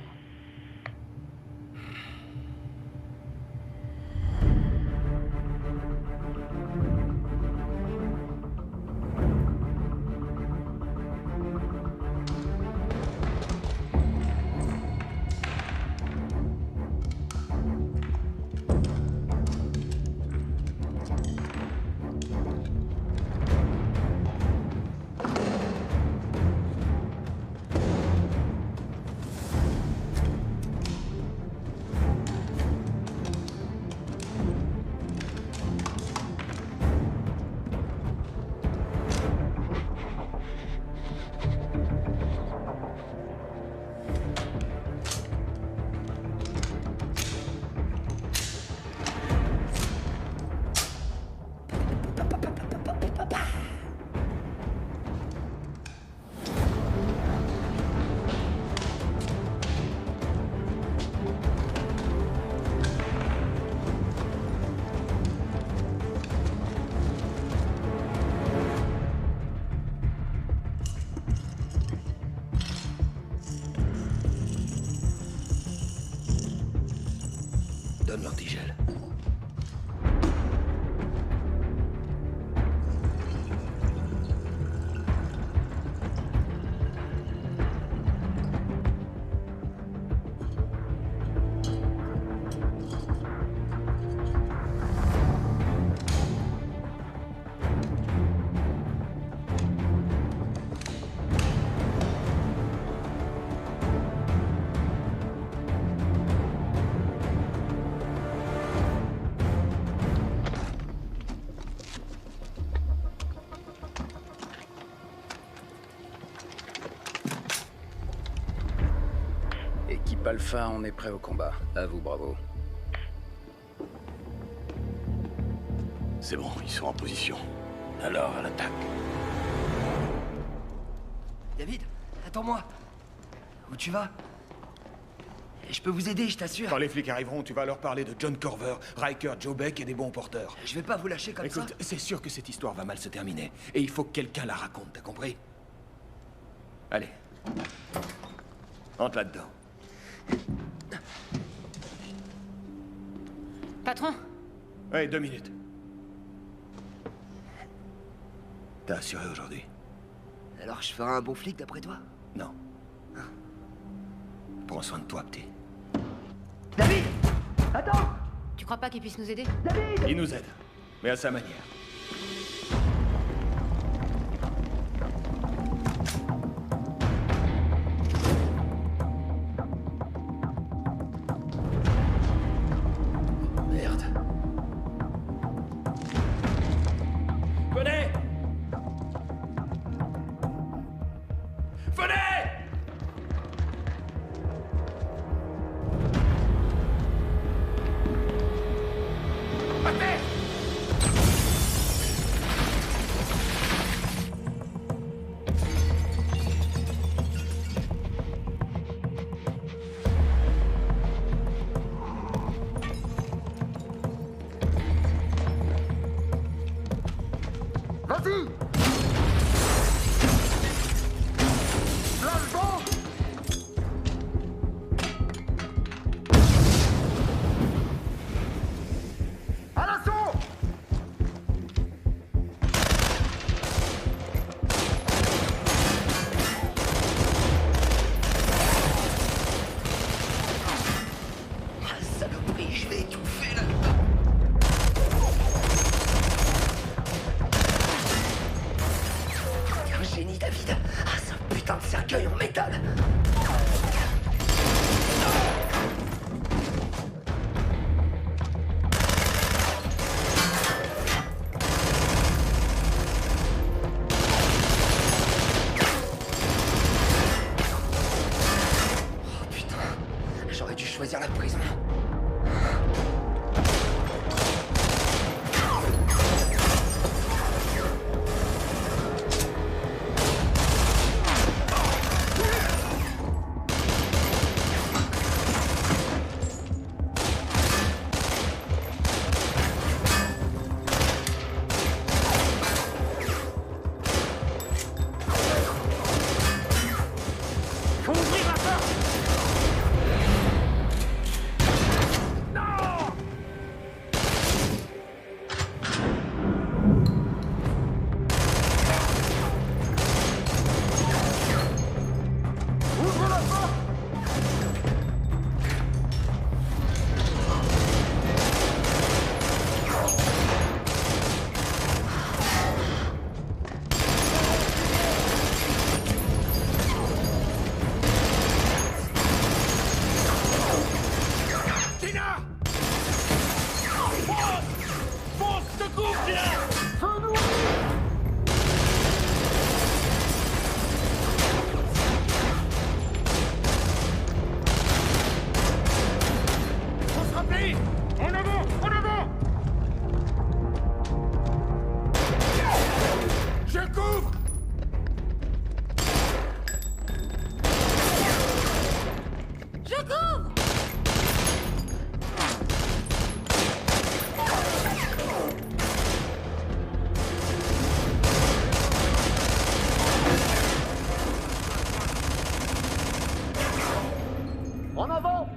Donne l'antigel. Équipe Alpha, on est prêt au combat. À vous, bravo. C'est bon, ils sont en position. Alors, à l'attaque. David, attends-moi. Où tu vas? Je peux vous aider, je t'assure. Quand les flics arriveront, tu vas leur parler de John Corver, Riker, Joe Beck et des bons porteurs. Je vais pas vous lâcher comme ça. Écoute, c'est sûr que cette histoire va mal se terminer. Et il faut que quelqu'un la raconte, t'as compris? Allez. Entre là-dedans. Patron, Ouais, 2 minutes. T'as assuré aujourd'hui? Alors je ferai un bon flic d'après toi? Non. Prends soin de toi, petit. David! Attends! tu crois pas qu'il puisse nous aider? Il nous aide, mais à sa manière. Merde. Venez! Feu! parti! Flashbang! À l'assaut! Ah, saloperie, je vais étouffer là-dedans. T'es un génie, David. Ah, c'est un putain de cercueil en métal. Oh putain, j'aurais dû choisir la prison. Faut ouvrir la porte! Non! Ouvre la porte! Tina! Fonce! Fonce, secours, Tina! Faut se rappeler! En avant! En avant! Je couvre! Je couvre! En avant!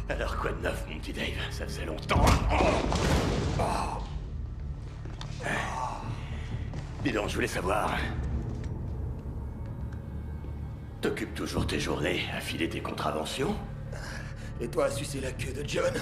Alors quoi de neuf, mon petit Dave? Ça faisait longtemps. Dis donc, je voulais savoir... T'occupes toujours tes journées à filer tes contraventions? Et toi à sucer la queue de John?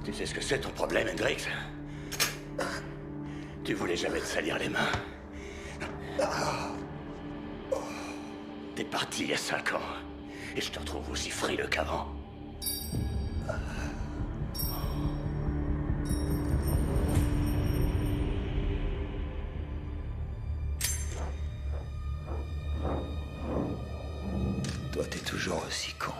Tu sais ce que c'est ton problème, Hendrix? Tu voulais jamais te salir les mains. T'es parti il y a 5 ans, et je te retrouve aussi frileux qu'avant. Toi, t'es toujours aussi con.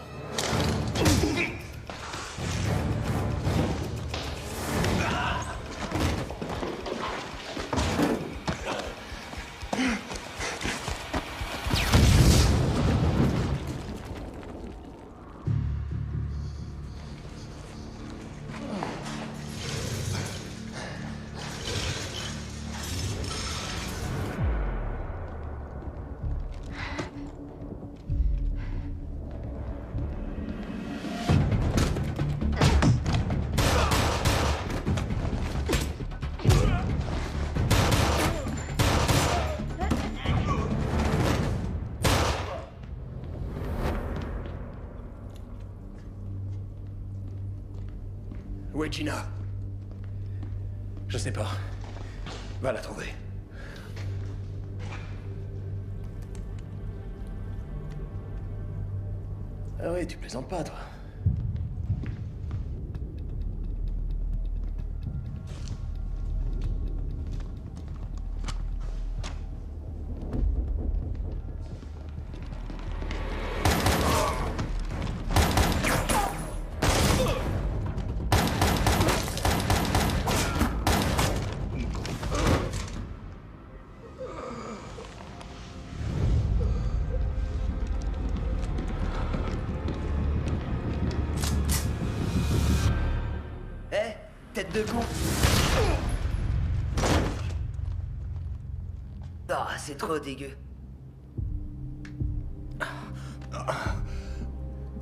Où est Gina? Je sais pas. Va la trouver. Ah oui, tu plaisantes pas, toi. Tête de con. Ah, c'est trop dégueu.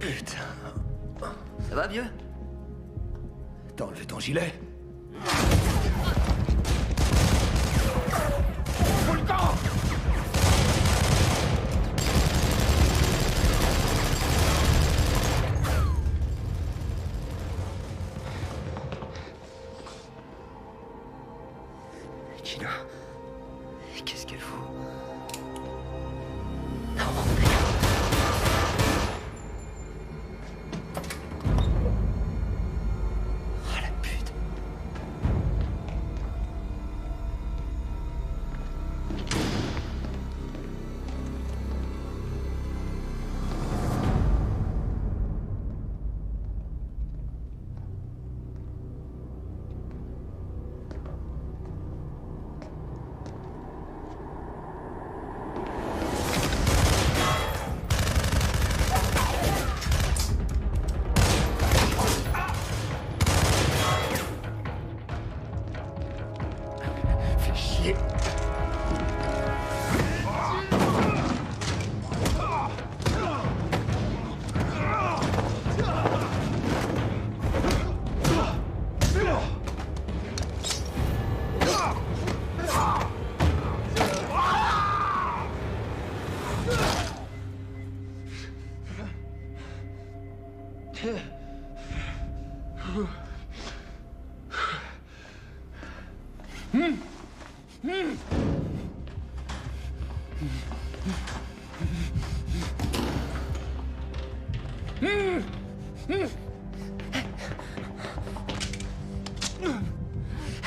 Putain. Ça va mieux? T'as enlevé ton gilet? Faut le camp! Gina, qu'est-ce qu'elle fout? Oh la pute.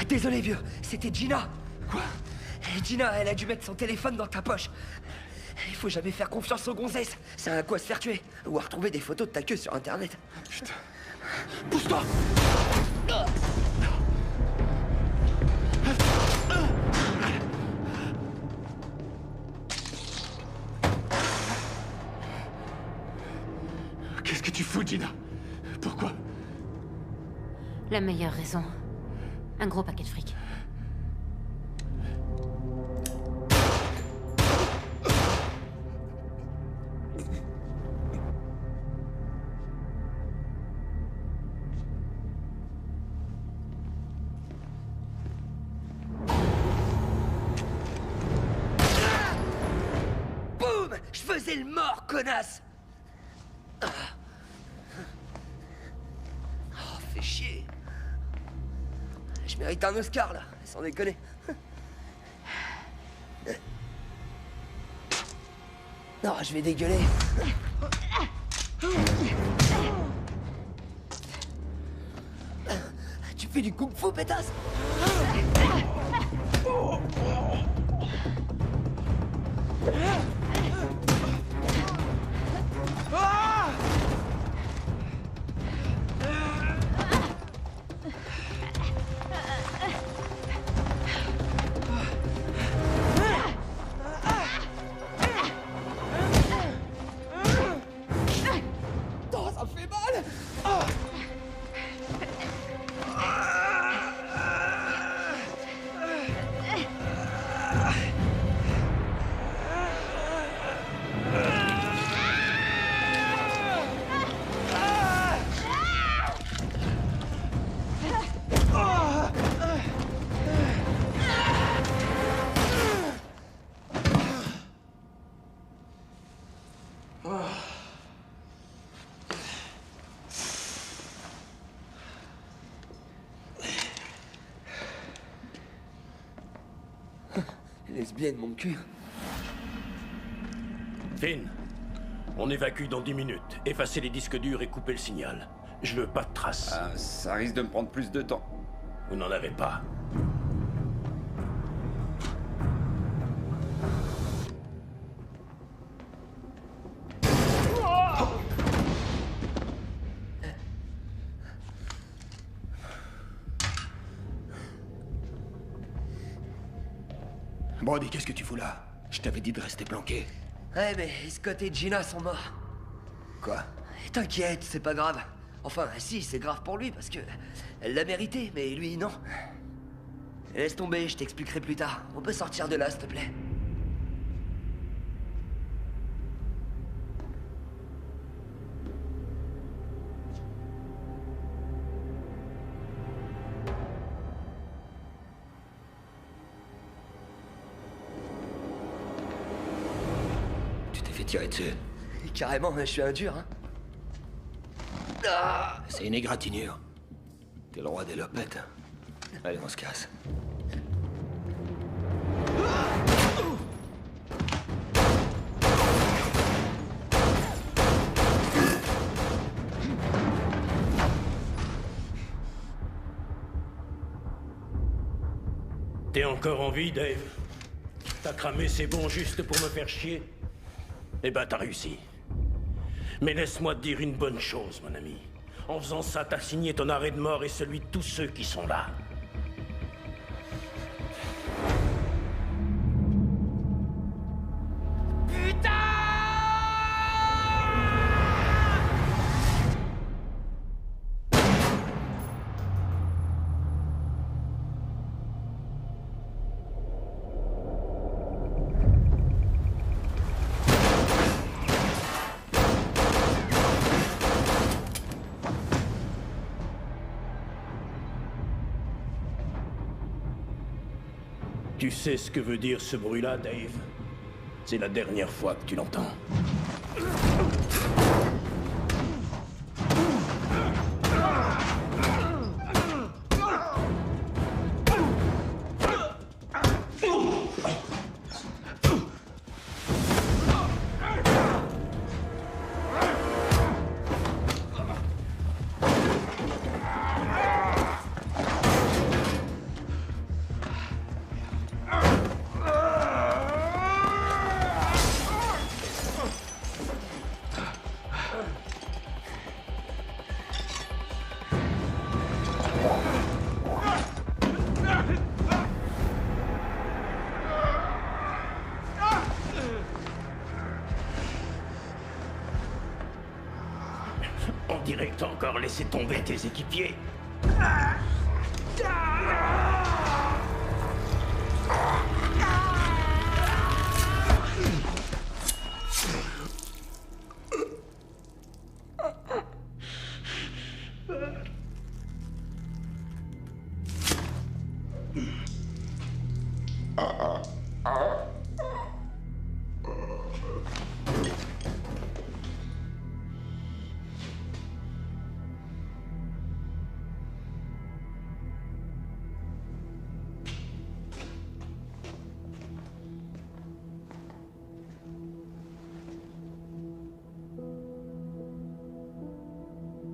Désolé, vieux, c'était Gina. Quoi? Gina, elle a dû mettre son téléphone dans ta poche. Il faut jamais faire confiance aux gonzesses. C'est un coup à se faire tuer. Ou à retrouver des photos de ta queue sur Internet. Putain. Pousse-toi! La meilleure raison. Un gros paquet de fric. Boum! Je faisais le mort, connasse! Oh, fais chier. Je mérite un Oscar, là, sans déconner. Non, je vais dégueuler. Tu fais du kung-fu, pétasse? Oh, ça me fait mal! Ah. Lesbienne, mon cul. Finn, on évacue dans 10 minutes. Effacez les disques durs et coupez le signal. Je veux pas de traces. Ça risque de me prendre plus de temps. Vous n'en avez pas. Brody, qu'est-ce que tu fous là? Je t'avais dit de rester planqué. Ouais, mais Scott et Gina sont morts. Quoi? T'inquiète, c'est pas grave. Enfin, si, c'est grave pour lui, parce que... Elle l'a mérité, mais lui, non. Laisse tomber, je t'expliquerai plus tard. On peut sortir de là, s'il te plaît. Tu t'es fait tirer dessus. Carrément, je suis un dur, hein. Ah. C'est une égratignure. T'es le roi des lopettes. Allez, on se casse. T'es encore en vie, Dave? T'as cramé c'est bon juste pour me faire chier? Eh ben, t'as réussi. Mais laisse-moi te dire une bonne chose, mon ami. En faisant ça, t'as signé ton arrêt de mort et celui de tous ceux qui sont là. Tu sais ce que veut dire ce bruit-là, Dave? C'est la dernière fois que tu l'entends. On dirait que t'as encore laissé tomber tes équipiers.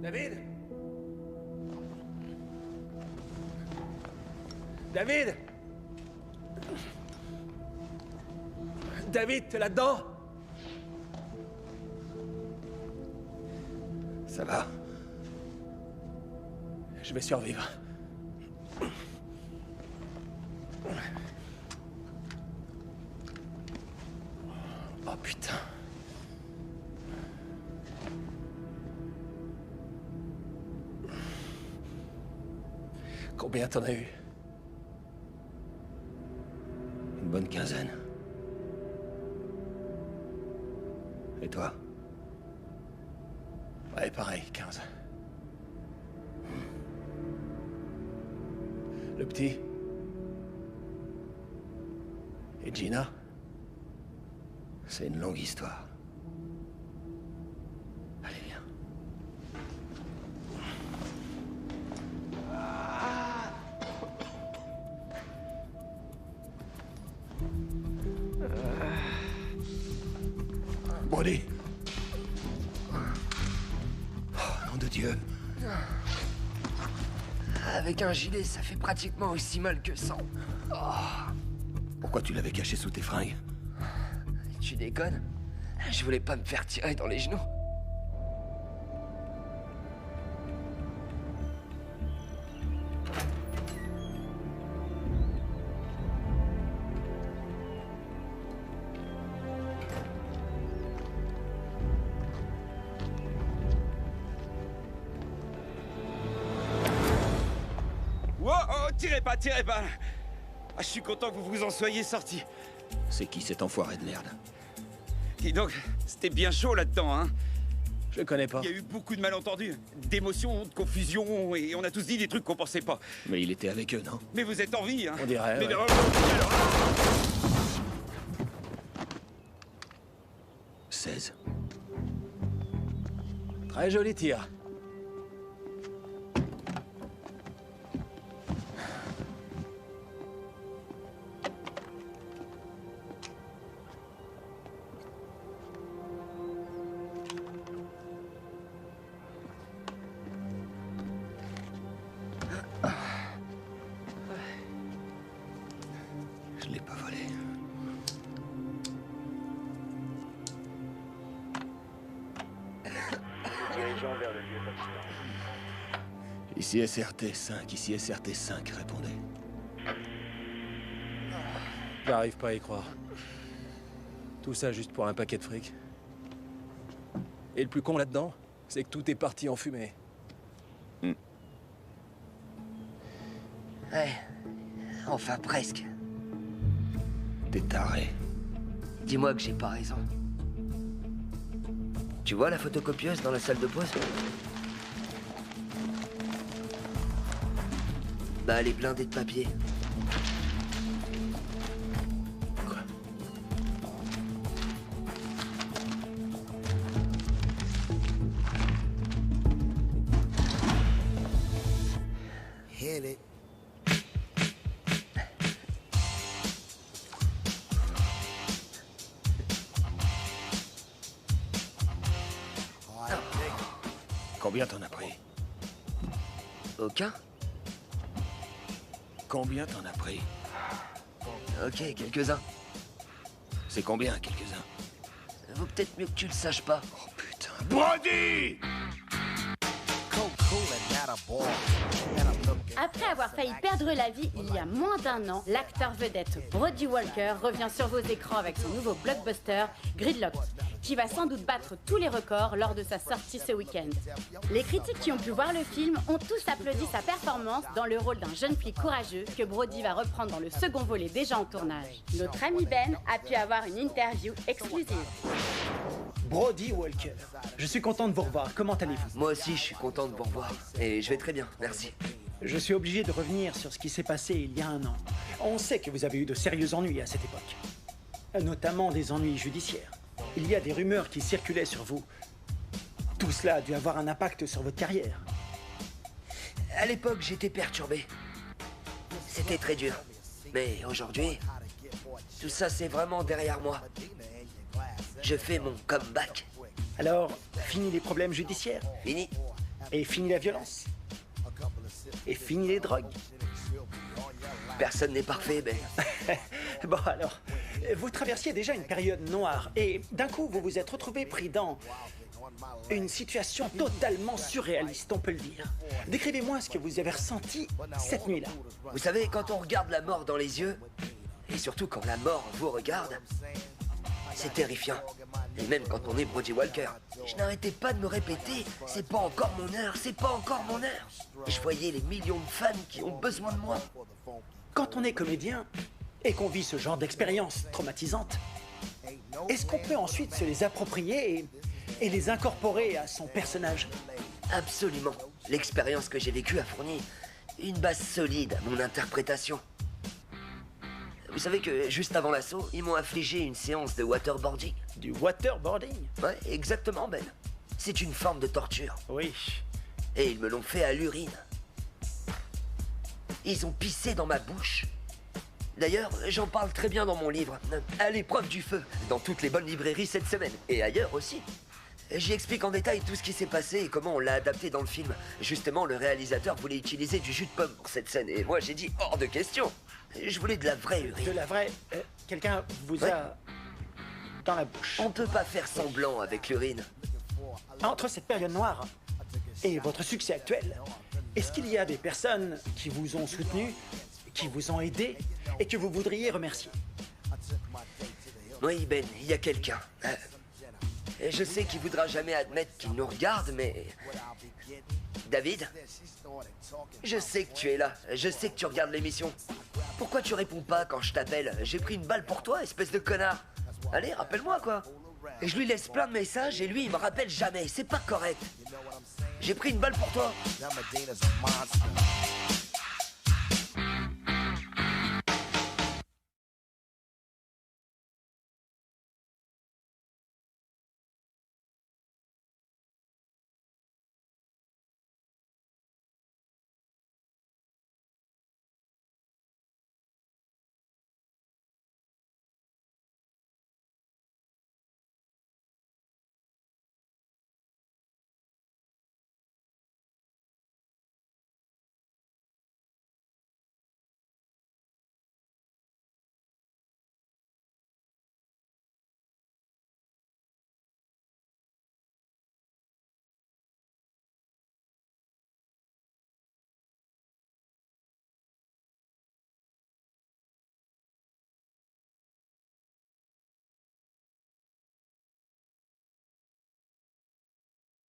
David? David? David, t'es là-dedans? Ça va? Je vais survivre. Oh putain. Combien t'en as eu? Une bonne quinzaine. Et toi? Ouais, pareil, 15. Le petit? Et Gina? C'est une longue histoire. Allez, viens. Brody. Oh, nom de Dieu. Avec un gilet, ça fait pratiquement aussi mal que sans. Oh. Pourquoi tu l'avais caché sous tes fringues? Tu déconnes? Je voulais pas me faire tirer dans les genoux. Tirez pas. Ah, je suis content que vous vous en soyez sortis. C'est qui cet enfoiré de merde? Dis donc, c'était bien chaud là-dedans, hein? Je le connais pas. Il y a eu beaucoup de malentendus, d'émotions, de confusion, et on a tous dit des trucs qu'on pensait pas. Mais il était avec eux, non? Mais vous êtes en vie, hein? On dirait, mais ouais. non, 16. Très joli tir. Je l'ai pas volé. Dirigeons vers le lieu d'accident. Ici SRT-5, ici SRT-5, répondez. J'arrive pas à y croire. Tout ça juste pour un paquet de fric. Et le plus con là-dedans, c'est que tout est parti en fumée. Ouais. Enfin, presque. T'es taré. Dis-moi que j'ai pas raison. Tu vois la photocopieuse dans la salle de pause? Bah, elle est blindée de papier. Quoi? Hit it. Combien t'en as pris? Aucun? Combien t'en as pris? Ok, quelques-uns. C'est combien, quelques-uns? Vaut peut-être mieux que tu le saches pas. Oh putain. Brody! Après avoir failli perdre la vie il y a moins d'1 an, l'acteur vedette Brody Walker revient sur vos écrans avec son nouveau blockbuster Gridlock. qui va sans doute battre tous les records lors de sa sortie ce week-end. Les critiques qui ont pu voir le film ont tous applaudi sa performance dans le rôle d'un jeune flic courageux que Brody va reprendre dans le second volet déjà en tournage. Notre ami Ben a pu avoir une interview exclusive. Brody Walker, je suis content de vous revoir. Comment allez-vous? Moi aussi, je suis content de vous revoir. Et je vais très bien, merci. Je suis obligé de revenir sur ce qui s'est passé il y a un an. On sait que vous avez eu de sérieux ennuis à cette époque. Notamment des ennuis judiciaires. Il y a des rumeurs qui circulaient sur vous. Tout cela a dû avoir un impact sur votre carrière. À l'époque, j'étais perturbé. C'était très dur. Mais aujourd'hui, tout ça, c'est vraiment derrière moi. Je fais mon comeback. Alors, fini les problèmes judiciaires? Fini. Et fini la violence? Et fini les drogues? Personne n'est parfait, Ben. Bon alors, vous traversiez déjà une période noire et d'un coup vous vous êtes retrouvé pris dans une situation totalement surréaliste, on peut le dire. Décrivez-moi ce que vous avez ressenti cette nuit-là. Vous savez, quand on regarde la mort dans les yeux, et surtout quand la mort vous regarde, c'est terrifiant. Et même quand on est Brody Walker, je n'arrêtais pas de me répéter « c'est pas encore mon heure, c'est pas encore mon heure ». Je voyais les millions de fans qui ont besoin de moi. Quand on est comédien et qu'on vit ce genre d'expérience traumatisante, est-ce qu'on peut ensuite se les approprier et les incorporer à son personnage? Absolument. L'expérience que j'ai vécue a fourni une base solide à mon interprétation. Vous savez que juste avant l'assaut, ils m'ont infligé une séance de waterboarding. Du waterboarding? Ouais, exactement, Ben. C'est une forme de torture. Oui. Et ils me l'ont fait à l'urine. Ils ont pissé dans ma bouche. D'ailleurs, j'en parle très bien dans mon livre, À l'épreuve du feu, dans toutes les bonnes librairies cette semaine, et ailleurs aussi. J'y explique en détail tout ce qui s'est passé et comment on l'a adapté dans le film. Justement, le réalisateur voulait utiliser du jus de pomme pour cette scène, et moi j'ai dit hors de question. Je voulais de la vraie urine. De la vraie... quelqu'un vous a... dans la bouche. On peut pas faire semblant avec l'urine. Entre cette période noire et votre succès actuel, est-ce qu'il y a des personnes qui vous ont soutenu, qui vous ont aidé et que vous voudriez remercier? Oui, Ben, il y a quelqu'un. Et je sais qu'il voudra jamais admettre qu'il nous regarde, mais... David, je sais que tu es là. Je sais que tu regardes l'émission. Pourquoi tu réponds pas quand je t'appelle? J'ai pris une balle pour toi, espèce de connard. Allez, rappelle-moi, quoi. Et je lui laisse plein de messages et lui, il me rappelle jamais. C'est pas correct. J'ai pris une balle pour toi.